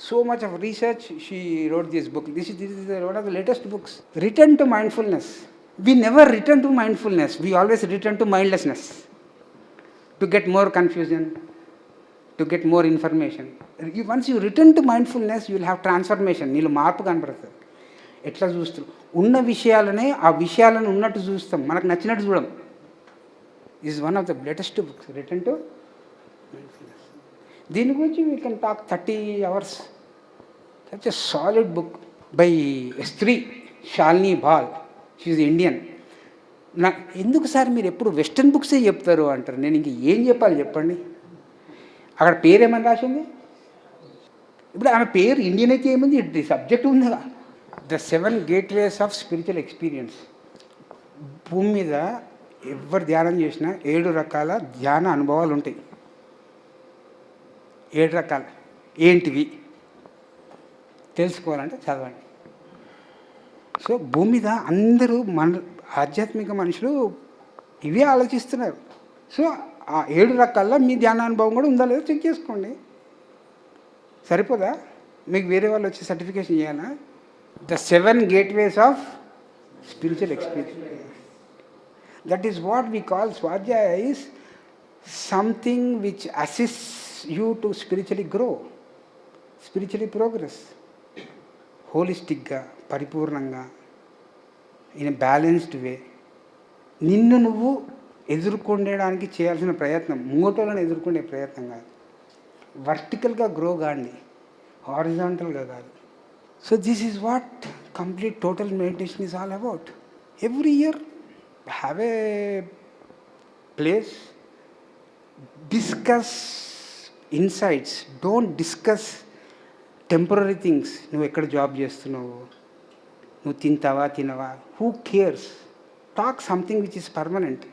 so much of research. She road this book. This is one of the latest books. Return to mindfulness. We never return to mindfulness, we always return to mindlessness to get more confusion, to get more information. Once you return to mindfulness you will have transformation. నీళ్ళు మార్పు కనపడుతుంది. ఎట్లా చూస్తాం ఉన్న విషయాలనే ఆ విషయాలను ఉన్నట్టు చూస్తాం, మనకు నచ్చినట్టు చూడం. Is one of the latest books, return to mindfulness. దీని గురించి we can talk 30 hours. Such a solid book. By స్త్రీ షాలిని బాల్, షీఈ్ ఇండియన్. నా ఎందుకు సార్ మీరు ఎప్పుడు వెస్టర్న్ బుక్సే చెప్తారు అంటారు. నేను ఇంక ఏం చెప్పాలి చెప్పండి. అక్కడ పేరు ఏమని రాసింది? ఇప్పుడు ఆమె పేరు ఇండియన్ అయితే ఏముంది, ఇది సబ్జెక్ట్ ఉంది. The 7 gateways of spiritual experience. భూమి మీద ఎవరు ధ్యానం చేసినా 7 రకాల ధ్యాన అనుభవాలు ఉంటాయి. 7 రకాలు ఏంటివి తెలుసుకోవాలంటే చదవండి. సో భూమి మీద అందరూ ఆధ్యాత్మిక మనుషులు ఇవే ఆలోచిస్తున్నారు. సో ఆ 7 రకాల్లో మీ ధ్యానానుభవం కూడా ఉందా లేదో చెక్ చేసుకోండి. సరిపోదా? మీకు వేరే వాళ్ళు వచ్చి సర్టిఫికేషన్ చేయాలా? The 7 gateways of spiritual experience. That is what we call swadhyaya is something which assists you to spiritually grow, spiritually progress. హోలిస్టిక్గా, పరిపూర్ణంగా, ఇన్ ఎ బ్యాలెన్స్డ్ వే నిన్ను నువ్వు ఎదుర్కొనేడానికి చేయాల్సిన ప్రయత్నం, ముంగటోళ్ళని ఎదుర్కొనే ప్రయత్నం కాదు. వర్టికల్గా గ్రో కాండి, హారిజాంటల్గా కాదు. So this is what complete total meditation is all about. Every year have a place, discuss insights, don't discuss temporary things. నువ్వు ఎక్కడ జాబ్ చేస్తున్నావు, నువ్వు తినవా, who cares? Talk something which is permanent.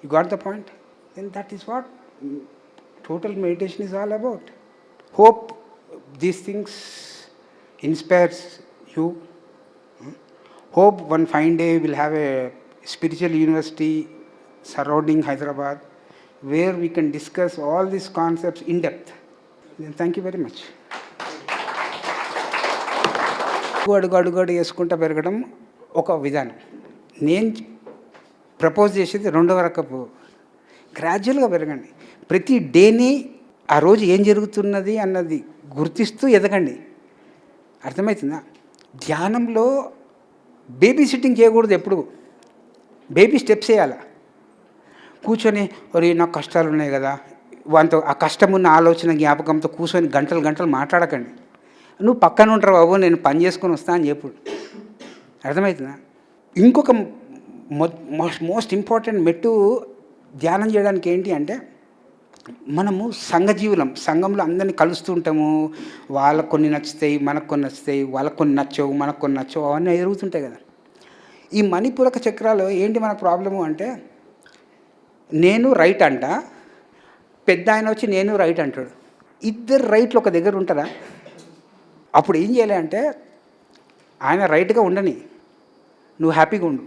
You got the point? Then that is what total meditation is all about. Hope these things inspires you. Hope one fine day we'll have a spiritual university surrounding Hyderabad where we can discuss all these concepts in depth. Then thank you very much. అడుగు వేసుకుంటూ పెరగడం ఒక విధానం. నేను propose చేసేది 2వ రకపు. గ్రాడ్యువల్గా పెరగండి. ప్రతి డేని ఆ రోజు ఏం జరుగుతున్నది అన్నది గుర్తిస్తూ ఎదగండి. అర్థమవుతుందా? ధ్యానంలో బేబీ సిట్టింగ్ చేయకూడదు. ఎప్పుడు బేబీ స్టెప్స్ వేయాలి. కూర్చొని ఒరే నాకు కష్టాలు ఉన్నాయి కదా, వాటితో ఆ కష్టం ఉన్న ఆలోచన జ్ఞాపకంతో కూర్చొని గంటలు మాట్లాడకండి. నువ్వు పక్కన ఉంటారు బాబు, నేను పని చేసుకొని వస్తా అని చెప్పు. అర్థమవుతుందా? ఇంకొక మోస్ట్ ఇంపార్టెంట్ మెట్టు ధ్యానం చేయడానికి ఏంటి అంటే, మనము సంఘజీవులం. సంఘంలో అందరినీ కలుస్తూ ఉంటాము. వాళ్ళకు కొన్ని నచ్చుతాయి, మనకు కొన్ని నచ్చుతాయి, వాళ్ళకు కొన్ని నచ్చవు, మనకు కొన్ని నచ్చవు, అవన్నీ ఎదుగుతుంటాయి కదా. ఈ మణిపూరక చక్రాలు ఏంటి మనకు ప్రాబ్లము అంటే, నేను రైట్ అంట, పెద్ద ఆయన వచ్చి నేను రైట్ అంటాడు. ఇద్దరు రైట్లు ఒక దగ్గర ఉంటారా? అప్పుడు ఏం చేయాలి అంటే, ఆయన రైట్గా ఉండని, నువ్వు హ్యాపీగా ఉండు.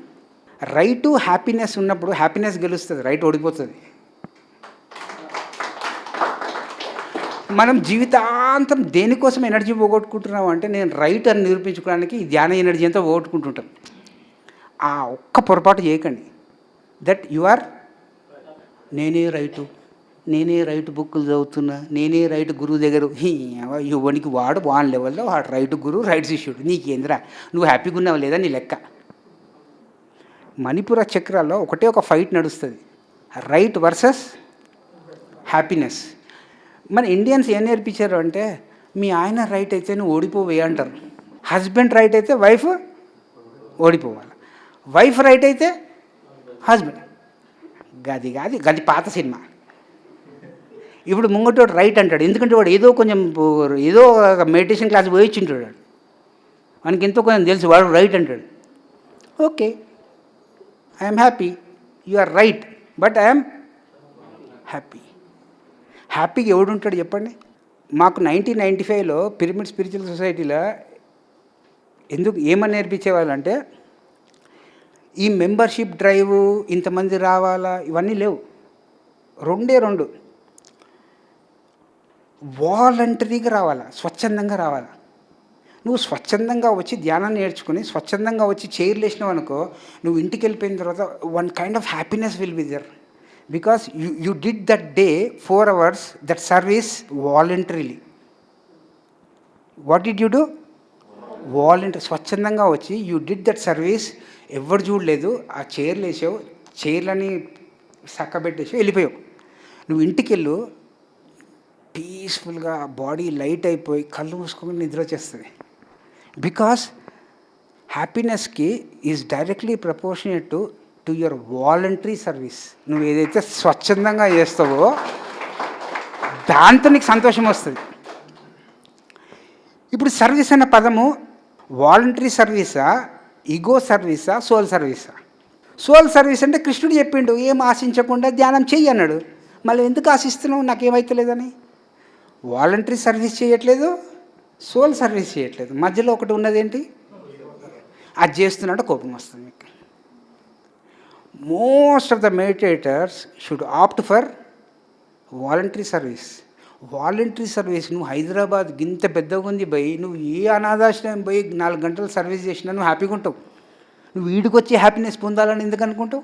రైటు హ్యాపీనెస్ ఉన్నప్పుడు హ్యాపీనెస్ గెలుస్తుంది, రైట్ ఓడిపోతుంది. మనం జీవితాంతం దేనికోసం ఎనర్జీ పోగొట్టుకుంటున్నాం అంటే, నేను రైట్ అని నిరూపించుకోవడానికి ఈ ధ్యాన ఎనర్జీ అంతా పోగొట్టుకుంటుంటాం. ఆ ఒక్క పొరపాటు చేయకండి. దట్ యు ఆర్ నేనే రైటు బుక్కులు చదువుతున్నా, నేనే రైట్ గురువు దగ్గర. యువనికి వాడు వాన్ లెవెల్లో వాడు రైట్ గురువు, రైట్ శిష్యుడు. నీకేంద్రా, నువ్వు హ్యాపీగా ఉన్నావు లేదా నీ లెక్క. మణిపుర చక్రాల్లో ఒకటే ఒక ఫైట్ నడుస్తుంది, రైట్ వర్సెస్ హ్యాపీనెస్. మన ఇండియన్స్ ఏం నేర్పించారు అంటే, మీ ఆయన రైట్ అయితే నువ్వు ఓడిపోవే అంటారు. హస్బెండ్ రైట్ అయితే వైఫ్ ఓడిపోవాలి, వైఫ్ రైట్ అయితే హస్బెండ్. గది పాత సినిమా. ఇప్పుడు ముంగటోడు రైట్ అంటాడు, ఎందుకంటే వాడు ఏదో మెడిటేషన్ క్లాస్ పోయిచ్చింటాడు, వానికి ఎంతో కొంచెం తెలుసు, వాడు రైట్ అంటాడు. Okay, I'm happy, you are right, but I'm హ్యాపీగా ఎవడుంటాడు చెప్పండి? మాకు 1995లో పిరమిడ్ స్పిరిచువల్ సొసైటీలో ఏమని నేర్పించేవాళ్ళు అంటే, ఈ మెంబర్షిప్ డ్రైవ్, ఇంతమంది రావాలా, ఇవన్నీ లేవు. 2 వాలంటరీగా రావాలా, స్వచ్ఛందంగా రావాలా. నువ్వు స్వచ్ఛందంగా వచ్చి ధ్యానాన్ని నేర్చుకుని స్వచ్ఛందంగా వచ్చి చైర్లు వేసినావు అనుకో, నువ్వు ఇంటికి వెళ్ళిపోయిన తర్వాత one kind of happiness will be there, because you did that day 4 hours that service voluntarily. What did you do? స్వచ్ఛందంగా వచ్చి యూ డిడ్ దట్ సర్వీస్. ఎవరు చూడలేదు, ఆ చైర్లు వేసావు, చైర్లని చక్కబెట్టేసి వెళ్ళిపోయావు. నువ్వు ఇంటికి వెళ్ళు, పీస్ఫుల్గా బాడీ లైట్ అయిపోయి కళ్ళు మూసుకొని నిద్ర వచ్చేస్తుంది. బికాస్ హ్యాపీనెస్కి is directly proportionate to your voluntary service. నువ్వు ఏదైతే స్వచ్ఛందంగా చేస్తావో దాంతో నీకు సంతోషం వస్తుంది. ఇప్పుడు సర్వీస్ అనే పదము వాలంటరీ సర్వీసా, ఈగో సర్వీసా, సోల్ సర్వీసా? సోల్ సర్వీస్ అంటే కృష్ణుడు చెప్పిండు ఏం ఆశించకుండా ధ్యానం చెయ్యి అన్నాడు. మళ్ళీ ఎందుకు ఆశిస్తున్నావు నాకేమైతలేదని? వాలంటరీ సర్వీస్ చేయట్లేదు, సోల్ సర్వీస్ చేయట్లేదు, మధ్యలో ఒకటి ఉన్నదేంటి? అది చేస్తున్నాడు, కోపం వస్తుంది మీకు. Most of the meditators should opt for voluntary service. Voluntary service నువ్వు హైదరాబాద్ గింత పెద్దగా ఉంది పోయి నువ్వు ఏ అనాథాశ్రమం పోయి 4 గంటలు సర్వీస్ చేసినా నువ్వు హ్యాపీగా ఉంటావు. నువ్వు వీడికి వచ్చి హ్యాపీనెస్ పొందాలని ఎందుకు అనుకుంటావు?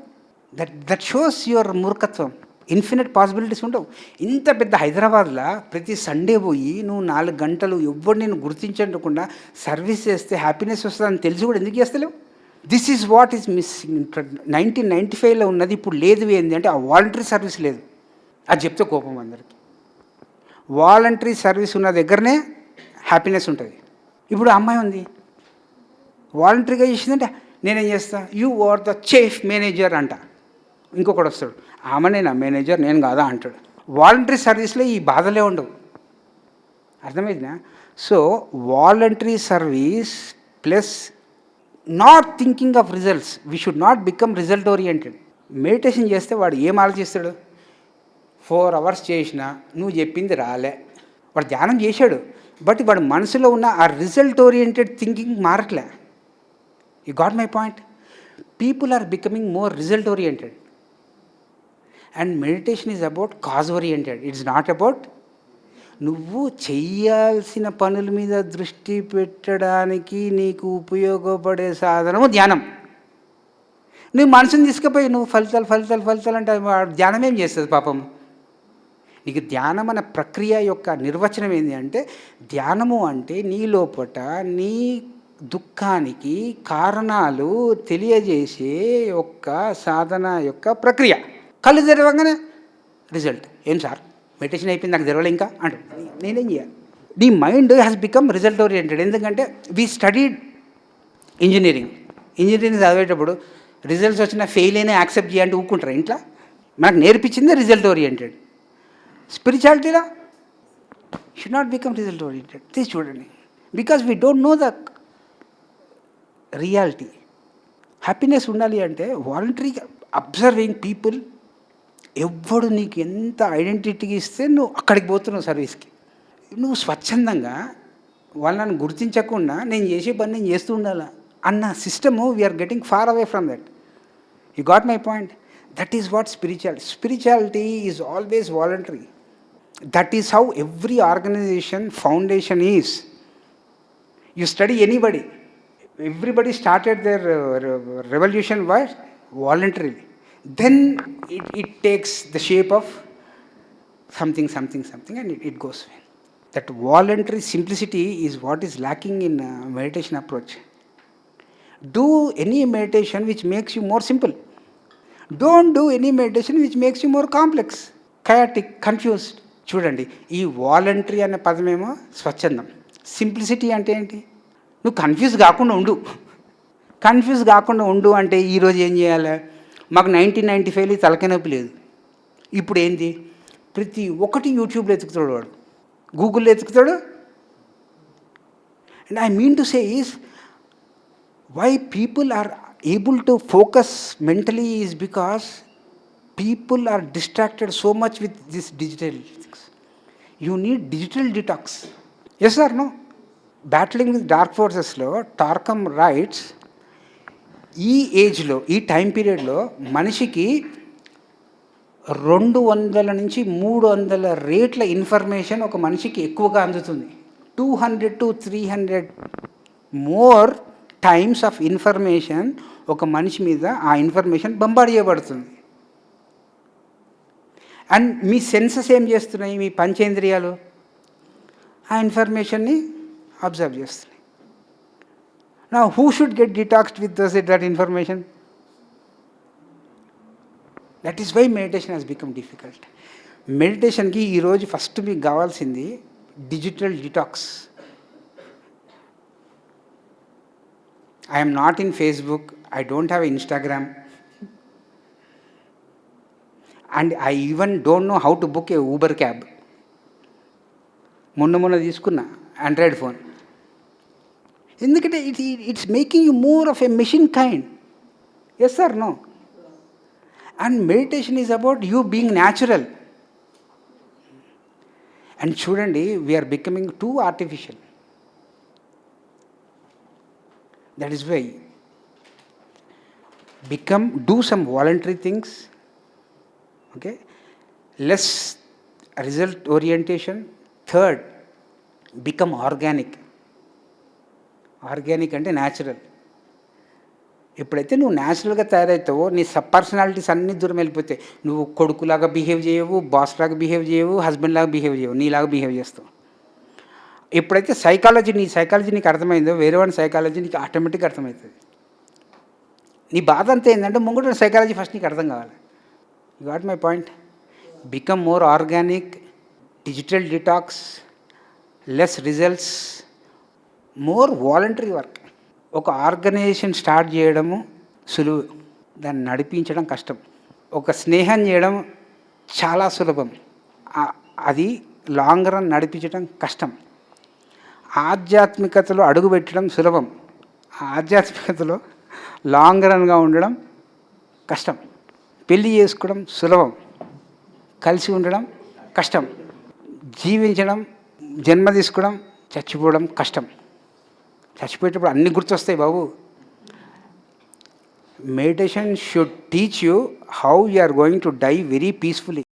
దట్ షోస్ యువర్ మూర్ఖత్వం. ఇన్ఫినిట్ పాసిబిలిటీస్ ఉండవు. ఇంత పెద్ద హైదరాబాద్లో ప్రతి సండే పోయి నువ్వు 4 గంటలు ఎవ్వరు నేను గుర్తించకుండా సర్వీస్ చేస్తే హ్యాపీనెస్ వస్తుందని తెలిసి కూడా ఎందుకు చేస్తలేవు? This is what is missing. 1995లో ఉన్నది ఇప్పుడు లేదు. ఏంది అంటే ఆ వాలంటరీ సర్వీస్ లేదు. అది చెప్తే కోపం అందరికీ. వాలంటరీ సర్వీస్ ఉన్న దగ్గరనే హ్యాపీనెస్ ఉంటుంది. ఇప్పుడు అమ్మాయి ఉంది వాలంటరీగా చేసిందంటే నేనేం చేస్తా, you are the chief manager అంట. ఇంకొకటి వస్తాడు, ఆమెనే నా మేనేజర్ నేను కాదా అంటాడు. వాలంటరీ సర్వీస్లో ఈ బాధలే ఉండవు. అర్థమైందా? So voluntary service plus not thinking of results. We should not become result oriented. Meditation చేస్తే వాడు ఏం ఆలోచిస్తాడు? 4 hours చేసినా నువ్వు చెప్పింది రాలే. వాడు ధ్యానం చేశాడు, బట్ వాడు మనసులో ఉన్న ఆ రిజల్ట్ ఓరియంటెడ్ థింకింగ్ మారట్లే. You got my point? People are becoming more result oriented and meditation is about cause oriented. It's not about నువ్వు చెయ్యాల్సిన పనుల మీద దృష్టి పెట్టడానికి నీకు ఉపయోగపడే సాధనము ధ్యానం. నువ్వు మనసుని తీసుకుపోయి నువ్వు ఫలితాలు అంటే ధ్యానం ఏం చేస్తుంది పాపం? నీకు ధ్యానం అనే ప్రక్రియ యొక్క నిర్వచనం ఏంటి అంటే, ధ్యానము అంటే నీ లోపట నీ దుఃఖానికి కారణాలు తెలియజేసే యొక్క సాధన యొక్క ప్రక్రియ. కళ్ళు తెరవగానే రిజల్ట్. ఏం సార్ మెడిటేషన్ అయిపోయింది నాకు తెరవలే ఇంకా అంటే నేనేం చేయాలి? నీ mind has become result oriented. ఎందుకంటే వీ స్టడీడ్ ఇంజనీరింగ్ చదివేటప్పుడు రిజల్ట్స్ వచ్చినా ఫెయిల్ అయినా యాక్సెప్ట్ చేయాలంటే ఊరుకుంటారా ఇంట్లో? మనకు నేర్పించిందే రిజల్ట్ ఓరియంటెడ్. స్పిరిచువాలిటీలో should not become result oriented. తీసి చూడండి, because we don't know the reality. Happiness ఉండాలి అంటే వాలంటరీగా అబ్జర్వింగ్ పీపుల్. ఎవ్వడు నీకు ఎంత ఐడెంటిటీకి ఇస్తే నువ్వు అక్కడికి పోతున్నావు సర్వీస్కి. నువ్వు స్వచ్ఛందంగా వాళ్ళని గుర్తించకుండా నేను చేసే పని నేను చేస్తూ ఉండాలా అన్న system we're getting far away from that. You got my point? That is what spirituality is always voluntary. That is how every organisation foundation is. You study anybody, everybody started their revolution was voluntarily. Then it takes the shape of something and it goes away. That voluntary simplicity is what is lacking in meditation approach. Do any meditation which makes you more simple. Don't do any meditation which makes you more complex, chaotic, confused. చూడండి, ఈ voluntary అనే పదమేమో స్వచ్ఛందం. Simplicity అంటే ఏంటి? నువ్వు confuse కాకుండా ఉండు అంటే ఈరోజు ఏం చేయాలి? మాకు 1995లో తలకాయ నొప్పి లేదు. ఇప్పుడు ఏంది? ప్రతి ఒక్కటి యూట్యూబ్లో ఎతుకుతాడు, వాడు గూగుల్లో ఎతుకుతాడు. And I mean to say is why people are able to focus mentally is because people are distracted so much with this digital things. You need digital detox. Yes or no? Battling with dark ఫోర్సెస్లో Tarkam writes, ఈ ఏజ్లో ఈ time పీరియడ్లో మనిషికి 200 నుంచి 300 రేట్ల information ఒక మనిషికి ఎక్కువగా అందుతుంది. 200 to 300 more times of information ఒక మనిషి మీద ఆ ఇన్ఫర్మేషన్ బంబార్డ్ చేయబడుతుంది. అండ్ మీ సెన్సెస్ ఏం చేస్తున్నాయి? మీ పంచేంద్రియాలు ఆ ఇన్ఫర్మేషన్ని అబ్జర్వ్ చేస్తున్నాయి. Now who should get detoxed with that information? That is why meditation has become difficult. మెడిటేషన్కి ఈరోజు ఫస్ట్ మీకు కావాల్సింది digital detox. I am not in Facebook. I don't have Instagram. And I even don't know how to book a Uber cab. మొన్న తీసుకున్నా Android phone. ఎందుకంటే it's making you more of a machine kind. Yes or no? And meditation is about you being natural. And చూడండి, we are becoming too artificial. That is why do some voluntary things, okay, less result orientation. Third, become organic అంటే natural. ఎప్పుడైతే నువ్వు న్యాచురల్గా తయారవుతావో నీ sub personalities అన్నీ దూరం వెళ్ళిపోతాయి. నువ్వు కొడుకులాగా బిహేవ్ చేయవు, బాస్ లాగా బిహేవ్ చేయవు, హస్బెండ్ లాగా బిహేవ్ చేయవు, నీలాగా బిహేవ్ చేస్తావు. ఎప్పుడైతే నీ సైకాలజీ నీకు అర్థమైందో, వేరే వాడి సైకాలజీ నీకు ఆటోమేటిక్గా అర్థమవుతుంది. నీ బాధ అంతా ఏంటంటే ముంగట సైకాలజీ ఫస్ట్ నీకు అర్థం కావాలి. You got my point? Become more organic, digital detox, less results, more voluntary work. ఒక ఆర్గనైజేషన్ స్టార్ట్ చేయడము సులువు, దాన్ని నడిపించడం కష్టం. ఒక స్నేహం చేయడం చాలా సులభం, అది లాంగ్ రన్ నడిపించడం కష్టం. ఆధ్యాత్మికతలో అడుగుపెట్టడం సులభం, ఆధ్యాత్మికతలో లాంగ్ రన్గా ఉండడం కష్టం. పెళ్ళి చేసుకోవడం సులభం, కలిసి ఉండడం కష్టం. జీవించడం, జన్మ తీసుకోవడం, చచ్చిపోవడం కష్టం. చచ్చిపోయేటప్పుడు అన్నీ గుర్తొస్తాయి బాబు. Meditation should teach you how you are going to die very peacefully.